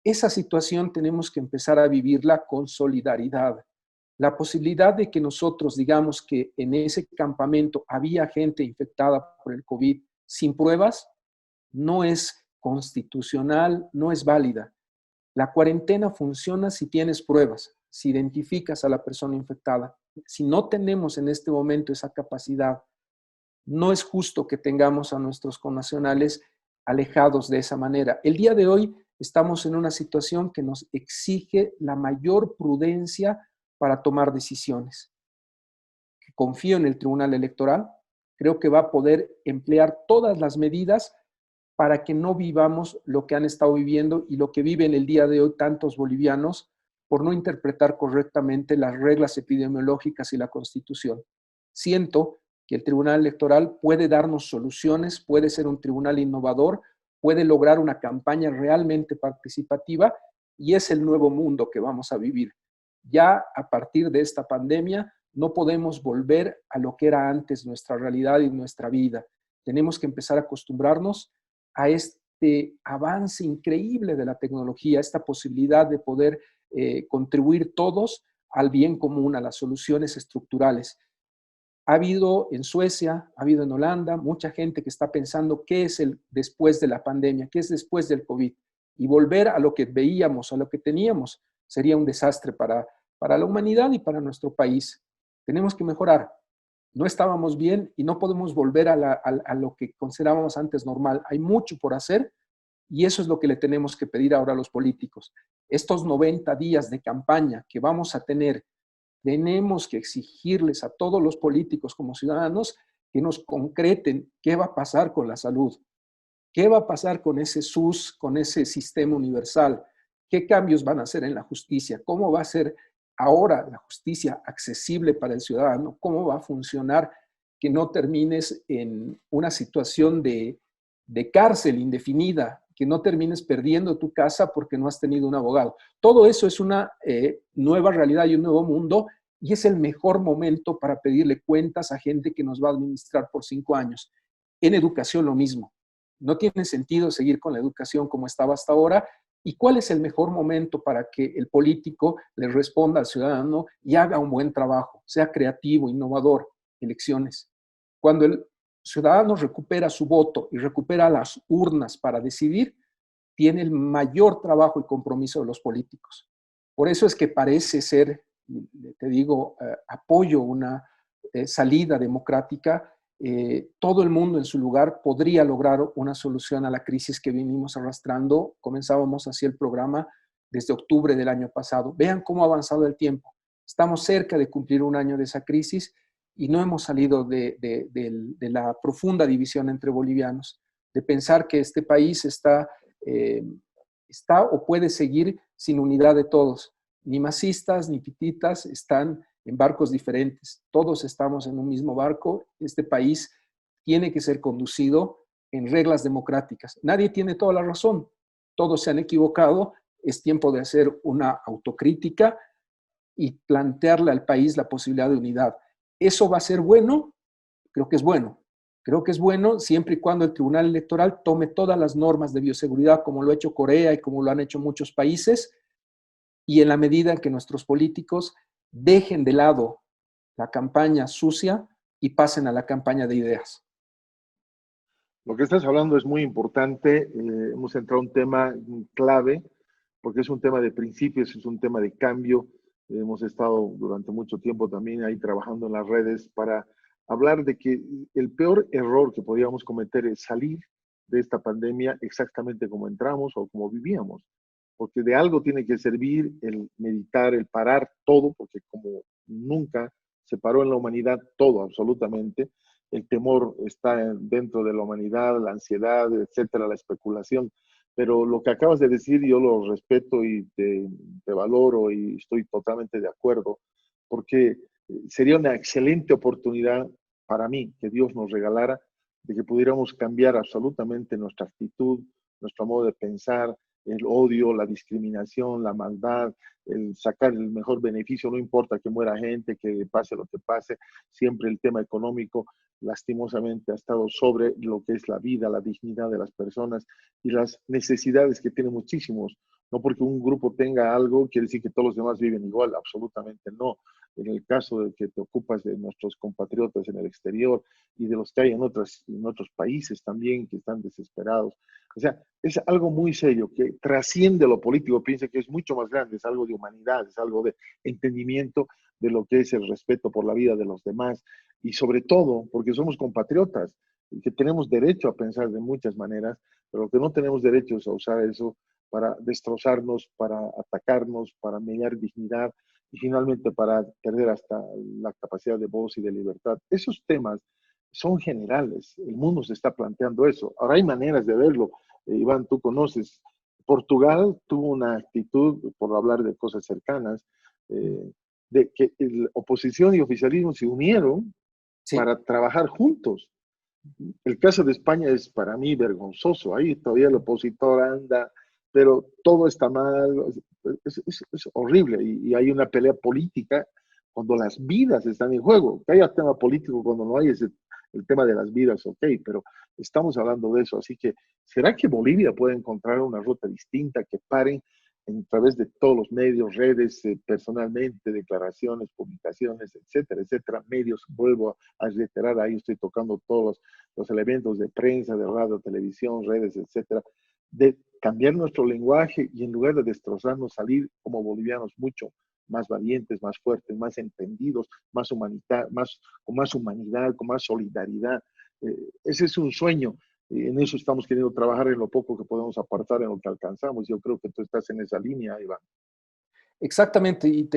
S2: Esa situación tenemos que empezar a vivirla con solidaridad. La posibilidad de que nosotros digamos que en ese campamento había gente infectada por el COVID sin pruebas no es constitucional, no es válida. La cuarentena funciona si tienes pruebas, si identificas a la persona infectada. Si no tenemos en este momento esa capacidad, no es justo que tengamos a nuestros connacionales alejados de esa manera. El día de hoy estamos en una situación que nos exige la mayor prudencia para tomar decisiones. Confío en el Tribunal Electoral, creo que va a poder emplear todas las medidas para que no vivamos lo que han estado viviendo y lo que viven el día de hoy tantos bolivianos por no interpretar correctamente las reglas epidemiológicas y la Constitución. Siento que el Tribunal Electoral puede darnos soluciones, puede ser un tribunal innovador, puede lograr una campaña realmente participativa y es el nuevo mundo que vamos a vivir. Ya a partir de esta pandemia no podemos volver a lo que era antes nuestra realidad y nuestra vida. Tenemos que empezar a acostumbrarnos a este avance increíble de la tecnología, esta posibilidad de poder contribuir todos al bien común, a las soluciones estructurales. Ha habido en Suecia, ha habido en Holanda, mucha gente que está pensando qué es el después de la pandemia, qué es después del COVID. Y volver a lo que veíamos, a lo que teníamos, sería un desastre para la humanidad y para nuestro país. Tenemos que mejorar. No estábamos bien y no podemos volver a lo que considerábamos antes normal. Hay mucho por hacer y eso es lo que le tenemos que pedir ahora a los políticos. Estos 90 días de campaña que vamos a tener, tenemos que exigirles a todos los políticos como ciudadanos que nos concreten qué va a pasar con la salud, qué va a pasar con ese SUS, con ese sistema universal, qué cambios van a hacer en la justicia, cómo va a ser ahora la justicia accesible para el ciudadano, cómo va a funcionar que no termines en una situación de cárcel indefinida, que no termines perdiendo tu casa porque no has tenido un abogado. Todo eso es una nueva realidad y un nuevo mundo y es el mejor momento para pedirle cuentas a gente que nos va a administrar por 5 años. En educación lo mismo. No tiene sentido seguir con la educación como estaba hasta ahora. ¿Y cuál es el mejor momento para que el político le responda al ciudadano y haga un buen trabajo, sea creativo, innovador? Elecciones. Cuando el ciudadano recupera su voto y recupera las urnas para decidir, tiene el mayor trabajo y compromiso de los políticos. Por eso es que parece ser, te digo, apoyo una salida democrática todo el mundo en su lugar podría lograr una solución a la crisis que venimos arrastrando. Comenzábamos así el programa desde octubre del año pasado. Vean cómo ha avanzado el tiempo. Estamos cerca de cumplir un año de esa crisis y no hemos salido de la profunda división entre bolivianos, de pensar que este país está o puede seguir sin unidad de todos. Ni masistas ni pititas están en barcos diferentes. Todos estamos en un mismo barco. Este país tiene que ser conducido en reglas democráticas. Nadie tiene toda la razón. Todos se han equivocado. Es tiempo de hacer una autocrítica y plantearle al país la posibilidad de unidad. ¿Eso va a ser bueno? Creo que es bueno. Creo que es bueno siempre y cuando el Tribunal Electoral tome todas las normas de bioseguridad, como lo ha hecho Corea y como lo han hecho muchos países, y en la medida en que nuestros políticos dejen de lado la campaña sucia y pasen a la campaña de ideas.
S1: Lo que estás hablando es muy importante. Hemos entrado a un tema clave, porque es un tema de principios, es un tema de cambio. Hemos estado durante mucho tiempo también ahí trabajando en las redes para hablar de que el peor error que podíamos cometer es salir de esta pandemia exactamente como entramos o como vivíamos, porque de algo tiene que servir el meditar, el parar todo, porque como nunca se paró en la humanidad todo absolutamente, el temor está dentro de la humanidad, la ansiedad, etcétera, la especulación. Pero lo que acabas de decir yo lo respeto y te valoro y estoy totalmente de acuerdo, porque sería una excelente oportunidad para mí que Dios nos regalara de que pudiéramos cambiar absolutamente nuestra actitud, nuestro modo de pensar, el odio, la discriminación, la maldad, el sacar el mejor beneficio, no importa que muera gente, que pase lo que pase, siempre el tema económico lastimosamente ha estado sobre lo que es la vida, la dignidad de las personas y las necesidades que tienen muchísimos. No porque un grupo tenga algo quiere decir que todos los demás viven igual, absolutamente no. En el caso de que te ocupas de nuestros compatriotas en el exterior y de los que hay en otros países también que están desesperados. O sea, es algo muy serio que trasciende lo político, piensa que es mucho más grande, es algo de humanidad, es algo de entendimiento de lo que es el respeto por la vida de los demás y sobre todo porque somos compatriotas y que tenemos derecho a pensar de muchas maneras, pero lo que no tenemos derecho es a usar eso para destrozarnos, para atacarnos, para mediar dignidad y finalmente para perder hasta la capacidad de voz y de libertad. Esos temas son generales, el mundo se está planteando eso. Ahora hay maneras de verlo. Iván, tú conoces, Portugal tuvo una actitud, por hablar de cosas cercanas, de que la oposición y oficialismo se unieron
S2: Sí.
S1: para trabajar juntos. El caso de España es para mí vergonzoso. Ahí todavía el opositor anda, pero todo está mal. Es horrible y hay una pelea política cuando las vidas están en juego. Que haya tema político cuando no hay el tema de las vidas, ok, pero estamos hablando de eso. Así que, ¿será que Bolivia puede encontrar una ruta distinta que paren a través de todos los medios, redes, personalmente, declaraciones, publicaciones, etcétera, etcétera, medios? Vuelvo a reiterar, ahí estoy tocando todos los elementos de prensa, de radio, televisión, redes, etcétera, de cambiar nuestro lenguaje y en lugar de destrozarnos, salir como bolivianos mucho más valientes, más fuertes, más entendidos, más humanidad, con más humanidad, con más solidaridad. Ese es un sueño. En eso estamos queriendo trabajar, en lo poco que podemos apartar, en lo que alcanzamos. Yo creo que tú estás en esa línea, Iván.
S2: Exactamente, y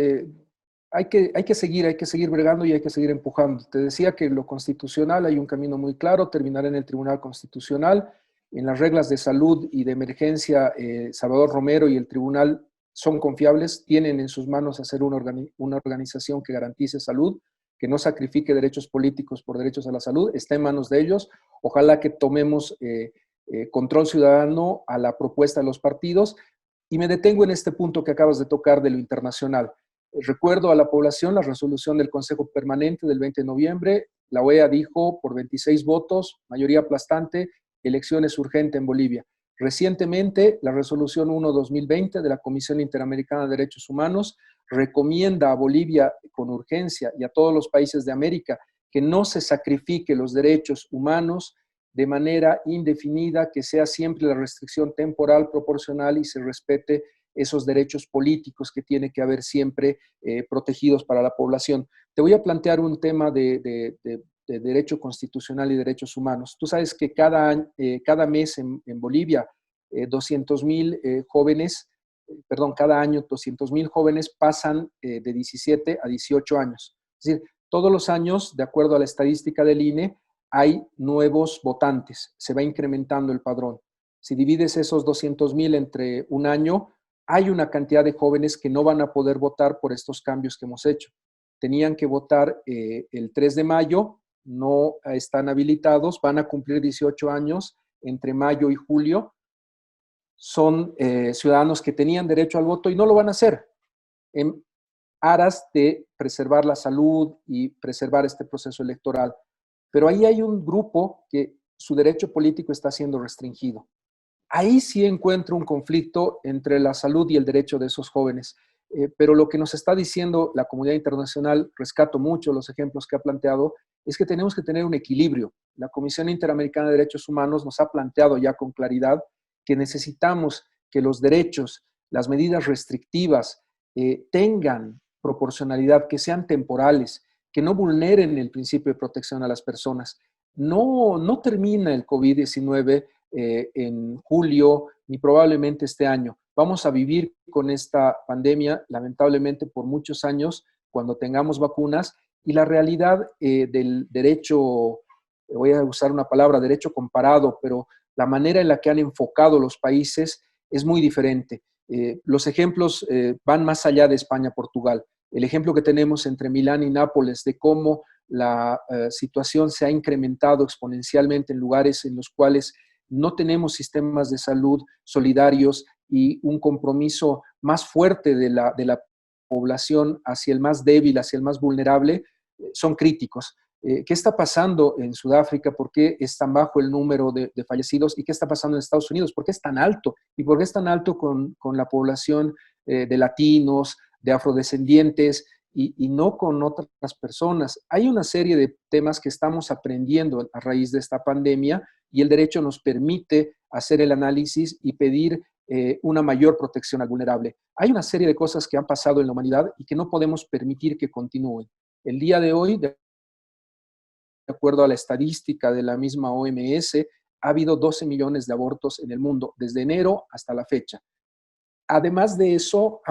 S2: hay que seguir bregando y hay que seguir empujando. Te decía que en lo constitucional hay un camino muy claro, terminar en el Tribunal Constitucional. En las reglas de salud y de emergencia, Salvador Romero y el tribunal son confiables, tienen en sus manos hacer una organización que garantice salud, que no sacrifique derechos políticos por derechos a la salud, está en manos de ellos. Ojalá que tomemos control ciudadano a la propuesta de los partidos. Y me detengo en este punto que acabas de tocar de lo internacional. Recuerdo a la población la resolución del Consejo Permanente del 20 de noviembre. La OEA dijo por 26 votos, mayoría aplastante, elecciones urgentes en Bolivia. Recientemente, la resolución 1-2020 de la Comisión Interamericana de Derechos Humanos recomienda a Bolivia con urgencia y a todos los países de América que no se sacrifique los derechos humanos de manera indefinida, que sea siempre la restricción temporal, proporcional y se respete esos derechos políticos que tiene que haber siempre protegidos para la población. Te voy a plantear un tema de de Derecho Constitucional y Derechos Humanos. Tú sabes que cada mes en Bolivia 200,000 jóvenes, cada año 200,000 jóvenes pasan de 17 a 18 años. Es decir, todos los años, de acuerdo a la estadística del INE, hay nuevos votantes, se va incrementando el padrón. Si divides esos 200,000 entre un año, hay una cantidad de jóvenes que no van a poder votar por estos cambios que hemos hecho. Tenían que votar el 3 de mayo, no están habilitados, van a cumplir 18 años entre mayo y julio. Son ciudadanos que tenían derecho al voto y no lo van a hacer en aras de preservar la salud y preservar este proceso electoral. Pero ahí hay un grupo que su derecho político está siendo restringido. Ahí sí encuentro un conflicto entre la salud y el derecho de esos jóvenes. Pero lo que nos está diciendo la comunidad internacional, rescato mucho los ejemplos que ha planteado, es que tenemos que tener un equilibrio. La Comisión Interamericana de Derechos Humanos nos ha planteado ya con claridad que necesitamos que los derechos, las medidas restrictivas tengan proporcionalidad, que sean temporales, que no vulneren el principio de protección a las personas. No termina el COVID-19 en julio, ni probablemente este año. Vamos a vivir con esta pandemia, lamentablemente, por muchos años, cuando tengamos vacunas, y la realidad del derecho, voy a usar una palabra, derecho comparado, pero la manera en la que han enfocado los países es muy diferente. Los ejemplos van más allá de España, Portugal. El ejemplo que tenemos entre Milán y Nápoles de cómo la situación se ha incrementado exponencialmente en lugares en los cuales no tenemos sistemas de salud solidarios y un compromiso más fuerte de la población hacia el más débil, hacia el más vulnerable, son críticos. ¿Qué está pasando en Sudáfrica? ¿Por qué es tan bajo el número de fallecidos? ¿Y qué está pasando en Estados Unidos? ¿Por qué es tan alto? ¿Y por qué es tan alto con la población de latinos, de afrodescendientes y no con otras personas? Hay una serie de temas que estamos aprendiendo a raíz de esta pandemia y el derecho nos permite hacer el análisis y pedir una mayor protección al vulnerable. Hay una serie de cosas que han pasado en la humanidad y que no podemos permitir que continúen. El día de hoy, de acuerdo a la estadística de la misma OMS, ha habido 12 millones de abortos en el mundo desde enero hasta la fecha. Además de eso,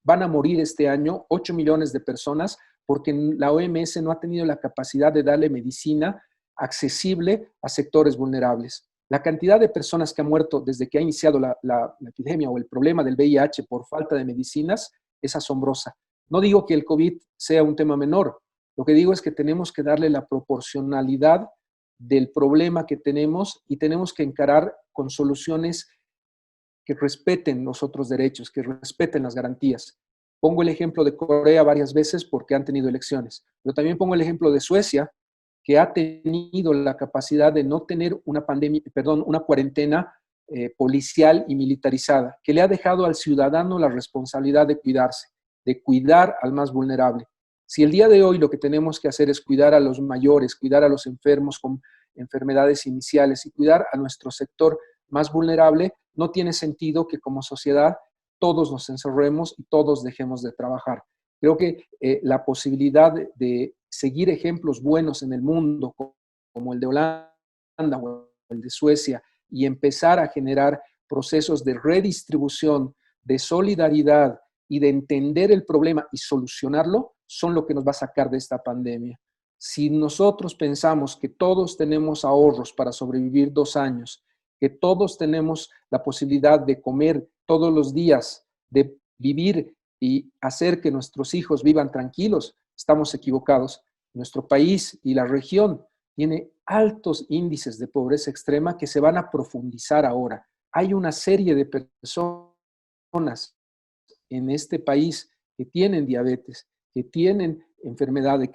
S2: van a morir este año 8 millones de personas porque la OMS no ha tenido la capacidad de darle medicina accesible a sectores vulnerables. La cantidad de personas que han muerto desde que ha iniciado la epidemia o el problema del VIH por falta de medicinas es asombrosa. No digo que el COVID sea un tema menor. Lo que digo es que tenemos que darle la proporcionalidad del problema que tenemos y tenemos que encarar con soluciones que respeten los otros derechos, que respeten las garantías. Pongo el ejemplo de Corea varias veces porque han tenido elecciones, pero también pongo el ejemplo de Suecia, que ha tenido la capacidad de no tener una cuarentena policial y militarizada, que le ha dejado al ciudadano la responsabilidad de cuidarse, de cuidar al más vulnerable. Si el día de hoy lo que tenemos que hacer es cuidar a los mayores, cuidar a los enfermos con enfermedades iniciales y cuidar a nuestro sector más vulnerable, no tiene sentido que como sociedad todos nos encerremos y todos dejemos de trabajar. Creo que la posibilidad de seguir ejemplos buenos en el mundo, como el de Holanda o el de Suecia, y empezar a generar procesos de redistribución, de solidaridad y de entender el problema y solucionarlo, son lo que nos va a sacar de esta pandemia. Si nosotros pensamos que todos tenemos ahorros para sobrevivir 2 años, que todos tenemos la posibilidad de comer todos los días, de vivir y hacer que nuestros hijos vivan tranquilos, estamos equivocados. Nuestro país y la región tiene altos índices de pobreza extrema que se van a profundizar ahora. Hay una serie de personas en este país que tienen diabetes, que tienen enfermedades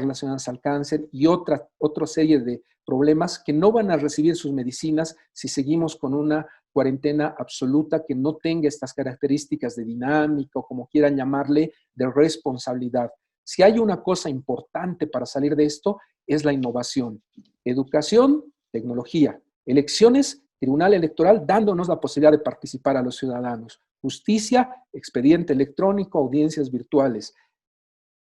S2: relacionadas al cáncer y otra serie de problemas que no van a recibir sus medicinas si seguimos con una cuarentena absoluta que no tenga estas características de dinámica o como quieran llamarle, de responsabilidad. Si hay una cosa importante para salir de esto, es la innovación. Educación, tecnología, elecciones, tribunal electoral, dándonos la posibilidad de participar a los ciudadanos. Justicia, expediente electrónico, audiencias virtuales.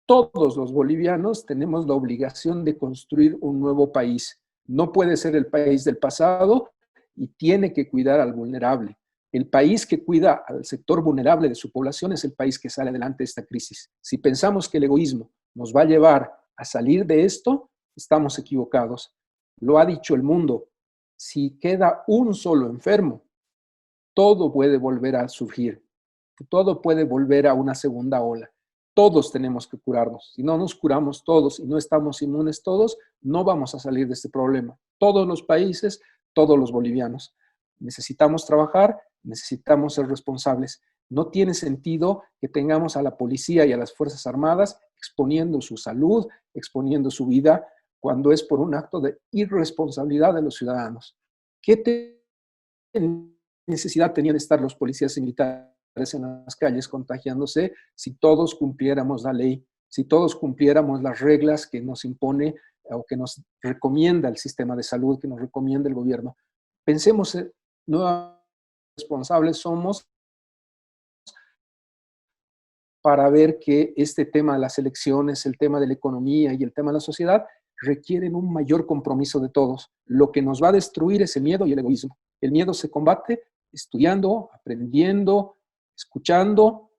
S2: todos los bolivianos tenemos la obligación de construir un nuevo país. No puede ser el país del pasado y tiene que cuidar al vulnerable. El país que cuida al sector vulnerable de su población es el país que sale adelante de esta crisis. Si pensamos que el egoísmo nos va a llevar a salir de esto, estamos equivocados. Lo ha dicho el mundo. Si queda un solo enfermo, todo puede volver a surgir. Todo puede volver a una segunda ola. Todos tenemos que curarnos. Si no nos curamos todos y no estamos inmunes todos, no vamos a salir de este problema. Todos los países, todos los bolivianos. Necesitamos trabajar, necesitamos ser responsables. No tiene sentido que tengamos a la policía y a las Fuerzas Armadas exponiendo su salud, exponiendo su vida, cuando es por un acto de irresponsabilidad de los ciudadanos. ¿Qué necesidad tenían de estar los policías y militares en las calles contagiándose si todos cumpliéramos la ley, si todos cumpliéramos las reglas que nos impone o que nos recomienda el sistema de salud, que nos recomienda el gobierno? Pensemos, no responsables somos para ver que este tema de las elecciones, el tema de la economía y el tema de la sociedad requieren un mayor compromiso de todos. Lo que nos va a destruir es el miedo y el egoísmo. El miedo se combate estudiando, aprendiendo, escuchando,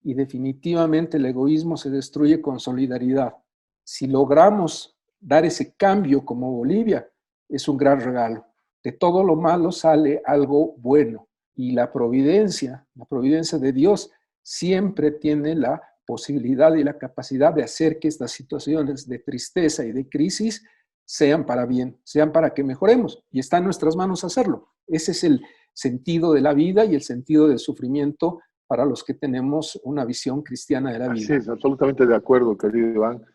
S2: y definitivamente el egoísmo se destruye con solidaridad. Si logramos dar ese cambio como Bolivia, es un gran regalo. De todo lo malo sale algo bueno, y la providencia de Dios siempre tiene la posibilidad y la capacidad de hacer que estas situaciones de tristeza y de crisis sean para bien, sean para que mejoremos, y está en nuestras manos hacerlo. Ese es el sentido de la vida y el sentido del sufrimiento para los que tenemos una visión cristiana de la vida.
S1: Así es, absolutamente de acuerdo, querido Iván.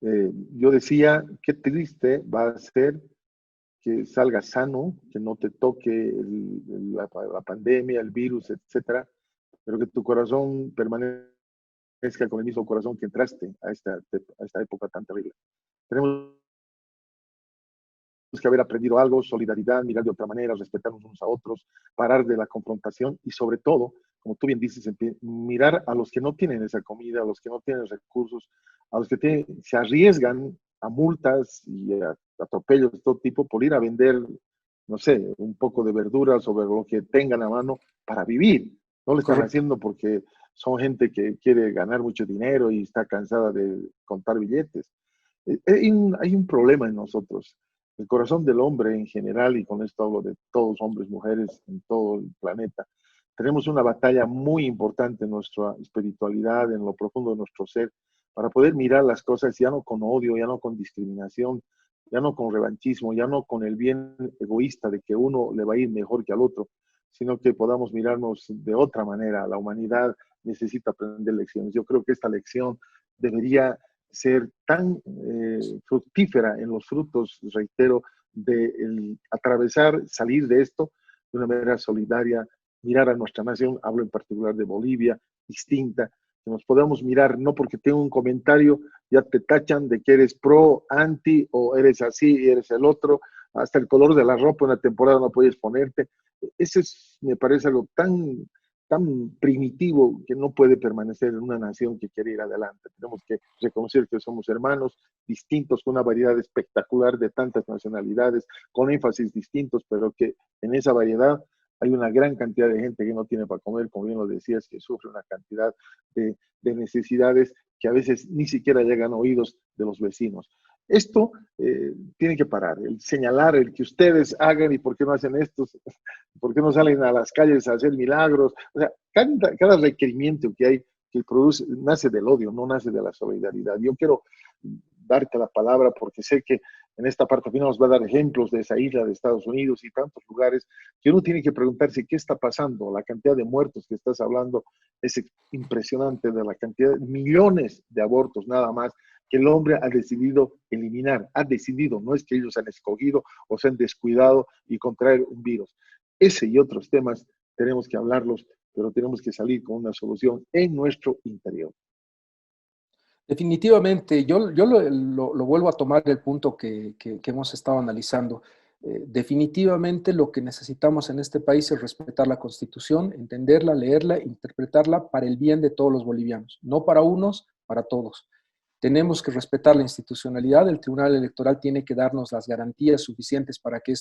S1: Yo decía, qué triste va a ser que salgas sano, que no te toque la pandemia, el virus, etcétera, pero que tu corazón permanezca con el mismo corazón que entraste a esta época tan terrible. Tenemos que haber aprendido algo: solidaridad, mirar de otra manera, respetarnos unos a otros, parar de la confrontación y, sobre todo, como tú bien dices, mirar a los que no tienen esa comida, a los que no tienen recursos, a los que se arriesgan a multas y a atropellos de todo tipo por ir a vender, no sé, un poco de verduras sobre lo que tengan a mano para vivir. No lo están haciendo porque son gente que quiere ganar mucho dinero y está cansada de contar billetes. Hay un problema en nosotros. El corazón del hombre en general, y con esto hablo de todos, hombres, mujeres, en todo el planeta, tenemos una batalla muy importante en nuestra espiritualidad, en lo profundo de nuestro ser, para poder mirar las cosas ya no con odio, ya no con discriminación, ya no con revanchismo, ya no con el bien egoísta de que uno le va a ir mejor que al otro, sino que podamos mirarnos de otra manera. La humanidad necesita aprender lecciones. Yo creo que esta lección debería ser tan fructífera en los frutos, reitero, de atravesar, salir de esto de una manera solidaria, mirar a nuestra nación, hablo en particular de Bolivia, distinta, que nos podamos mirar, no porque tengo un comentario, ya te tachan de que eres pro, anti, o eres así y eres el otro, hasta el color de la ropa en la temporada no puedes ponerte. Ese me parece algo tan primitivo que no puede permanecer en una nación que quiere ir adelante. Tenemos que reconocer que somos hermanos, distintos, con una variedad espectacular de tantas nacionalidades, con énfasis distintos, pero que en esa variedad hay una gran cantidad de gente que no tiene para comer, como bien lo decías, que sufre una cantidad de necesidades que a veces ni siquiera llegan a oídos de los vecinos. Esto tiene que parar, el señalar, el que ustedes hagan y por qué no hacen esto, por qué no salen a las calles a hacer milagros. O sea, cada requerimiento que hay que produce, nace del odio, no nace de la solidaridad. Yo quiero darte la palabra porque sé que en esta parte final nos va a dar ejemplos de esa isla de Estados Unidos y tantos lugares que uno tiene que preguntarse qué está pasando. La cantidad de muertos que estás hablando es impresionante, de la cantidad de millones de abortos nada más que el hombre ha decidido eliminar. Ha decidido, no es que ellos han escogido o se han descuidado y contraer un virus. Ese y otros temas tenemos que hablarlos, pero tenemos que salir con una solución en nuestro interior.
S2: Definitivamente, yo lo vuelvo a tomar el punto que hemos estado analizando. Definitivamente lo que necesitamos en este país es respetar la Constitución, entenderla, leerla, interpretarla para el bien de todos los bolivianos, no para unos, para todos. Tenemos que respetar la institucionalidad. El Tribunal Electoral tiene que darnos las garantías suficientes para que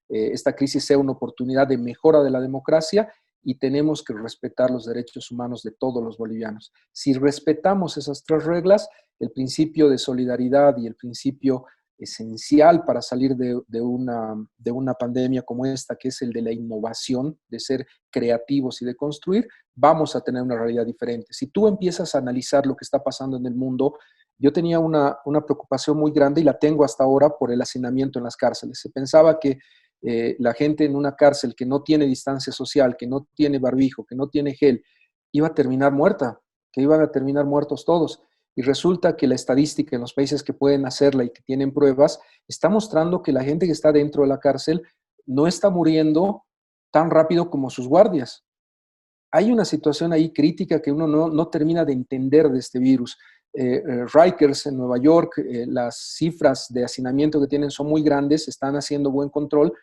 S2: esta crisis sea una oportunidad de mejora de la democracia, y tenemos que respetar los derechos humanos de todos los bolivianos. Si respetamos esas tres reglas, el principio de solidaridad y el principio esencial para salir de una pandemia como esta, que es el de la innovación, de ser creativos y de construir, vamos a tener una realidad diferente. Si tú empiezas a analizar lo que está pasando en el mundo, yo tenía una preocupación muy grande, y la tengo hasta ahora, por el hacinamiento en las cárceles. Se pensaba que la gente en una cárcel que no tiene distancia social, que no tiene barbijo, que no tiene gel, iba a terminar muerta, que iban a terminar muertos todos. Y resulta que la estadística en los países que pueden hacerla y que tienen pruebas está mostrando que la gente que está dentro de la cárcel no está muriendo tan rápido como sus guardias. Hay una situación ahí crítica que uno no termina de entender de este virus. Rikers en Nueva York, las cifras de hacinamiento que tienen son muy grandes, están haciendo buen control,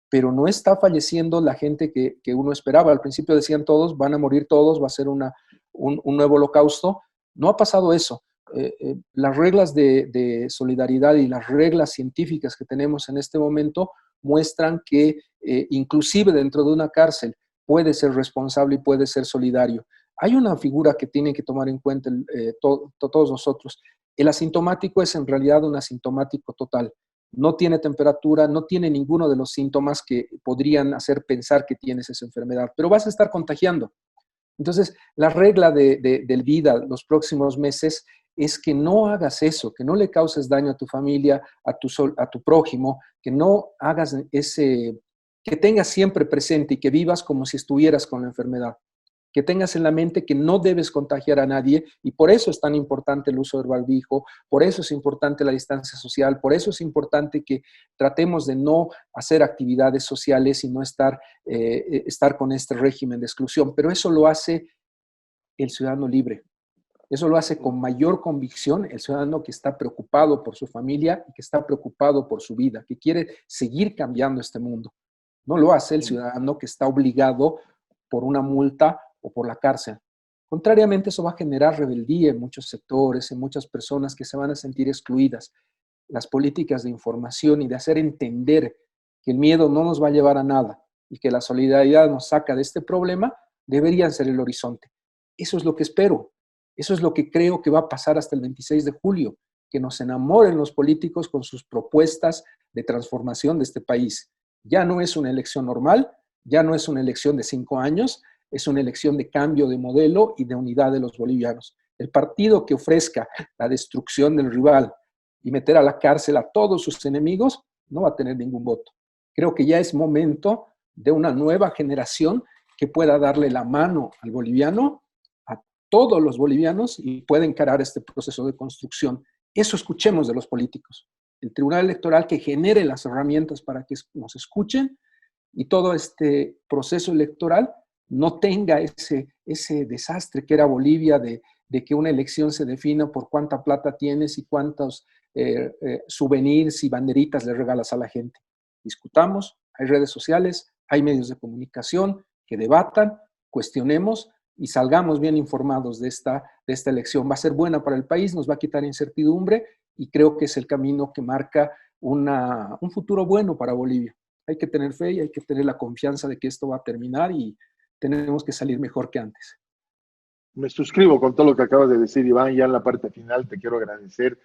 S2: pero no está falleciendo la gente que uno esperaba. Al principio decían todos, van a morir todos, va a ser un nuevo holocausto. No ha pasado eso. Las reglas de solidaridad y las reglas científicas que tenemos en este momento muestran que inclusive dentro de una cárcel puede ser responsable y puede ser solidario. Hay una figura que tienen que tomar en cuenta todos nosotros. El asintomático es en realidad un asintomático total. No tiene temperatura, no tiene ninguno de los síntomas que podrían hacer pensar que tienes esa enfermedad, pero vas a estar contagiando. Entonces, la regla del vida los próximos meses es que no hagas eso, que no le causes daño a tu familia, a tu prójimo, que no hagas que tengas siempre presente y que vivas como si estuvieras con la enfermedad. Que tengas en la mente que no debes contagiar a nadie, y por eso es tan importante el uso del barbijo, por eso es importante la distancia social, por eso es importante que tratemos de no hacer actividades sociales y no estar con este régimen de exclusión. Pero eso lo hace el ciudadano libre. Eso lo hace con mayor convicción el ciudadano que está preocupado por su familia y que está preocupado por su vida, que quiere seguir cambiando este mundo. No lo hace el ciudadano que está obligado por una multa o por la cárcel. Contrariamente, eso va a generar rebeldía en muchos sectores, en muchas personas que se van a sentir excluidas. Las políticas de información y de hacer entender que el miedo no nos va a llevar a nada y que la solidaridad nos saca de este problema deberían ser el horizonte. Eso es lo que espero. Eso es lo que creo que va a pasar hasta el 26 de julio, que nos enamoren los políticos con sus propuestas de transformación de este país. Ya no es una elección normal, ya no es una elección de 5 años, es una elección de cambio de modelo y de unidad de los bolivianos. El partido que ofrezca la destrucción del rival y meter a la cárcel a todos sus enemigos no va a tener ningún voto. Creo que ya es momento de una nueva generación que pueda darle la mano al boliviano, a todos los bolivianos, y pueda encarar este proceso de construcción. Eso escuchemos de los políticos. El Tribunal Electoral que genere las herramientas para que nos escuchen, y todo este proceso electoral no tenga ese desastre que era Bolivia de que una elección se defina por cuánta plata tienes y cuántos souvenirs y banderitas le regalas a la gente. Discutamos, hay redes sociales, hay medios de comunicación que debatan, cuestionemos y salgamos bien informados de esta elección. Va a ser buena para el país, nos va a quitar incertidumbre, y creo que es el camino que marca un futuro bueno para Bolivia. Hay que tener fe y hay que tener la confianza de que esto va a terminar y tenemos que salir mejor que antes.
S1: Me suscribo con todo lo que acabas de decir, Iván. Ya en la parte final te quiero agradecer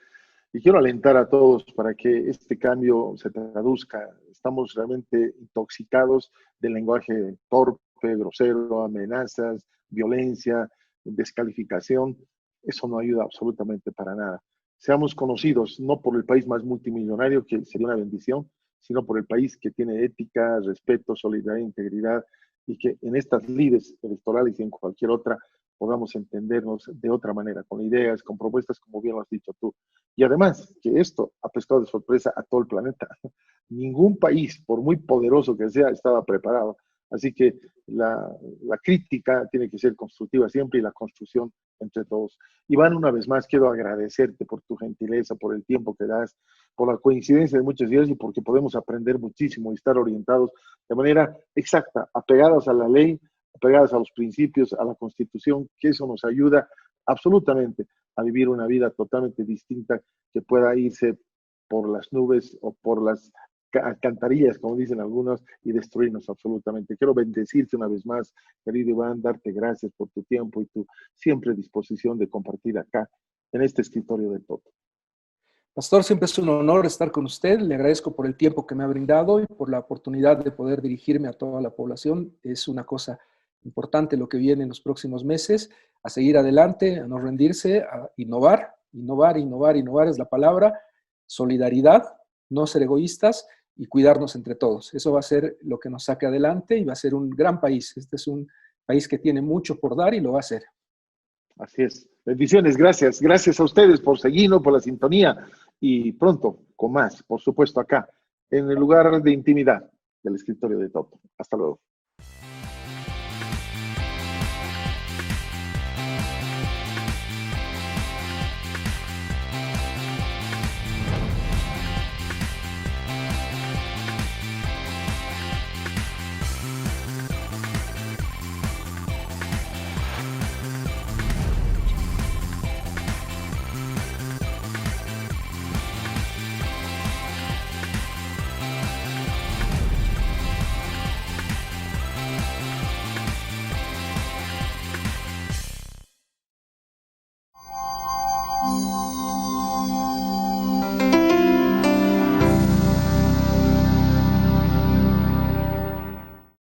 S1: y quiero alentar a todos para que este cambio se traduzca. Estamos realmente intoxicados del lenguaje torpe, grosero, amenazas, violencia, descalificación. Eso no ayuda absolutamente para nada. Seamos conocidos no por el país más multimillonario, que sería una bendición, sino por el país que tiene ética, respeto, solidaridad, integridad, y que en estas lides electorales y en cualquier otra podamos entendernos de otra manera, con ideas, con propuestas, como bien lo has dicho tú. Y además, que esto ha pescado de sorpresa a todo el planeta. Ningún país, por muy poderoso que sea, estaba preparado. Así que la crítica tiene que ser constructiva siempre, y la construcción entre todos. Iván, una vez más quiero agradecerte por tu gentileza, por el tiempo que das, por la coincidencia de muchos días, y porque podemos aprender muchísimo y estar orientados de manera exacta, apegados a la ley, apegados a los principios, a la Constitución, que eso nos ayuda absolutamente a vivir una vida totalmente distinta que pueda irse por las nubes o por las alcantarillas, como dicen algunos, y destruirnos absolutamente. Quiero bendecirte una vez más, querido Iván, darte gracias por tu tiempo y tu siempre disposición de compartir acá en este escritorio de Toto.
S2: Pastor, siempre es un honor estar con usted. Le agradezco por el tiempo que me ha brindado y por la oportunidad de poder dirigirme a toda la población. Es una cosa importante lo que viene en los próximos meses, a seguir adelante, a no rendirse, a innovar, innovar, innovar, innovar es la palabra, solidaridad, no ser egoístas y cuidarnos entre todos. Eso va a ser lo que nos saque adelante y va a ser un gran país. Este es un país que tiene mucho por dar y lo va a hacer.
S1: Así es. Bendiciones, gracias. Gracias a ustedes por seguirnos, por la sintonía y pronto con más, por supuesto, acá, en el lugar de intimidad del escritorio de Toto. Hasta luego.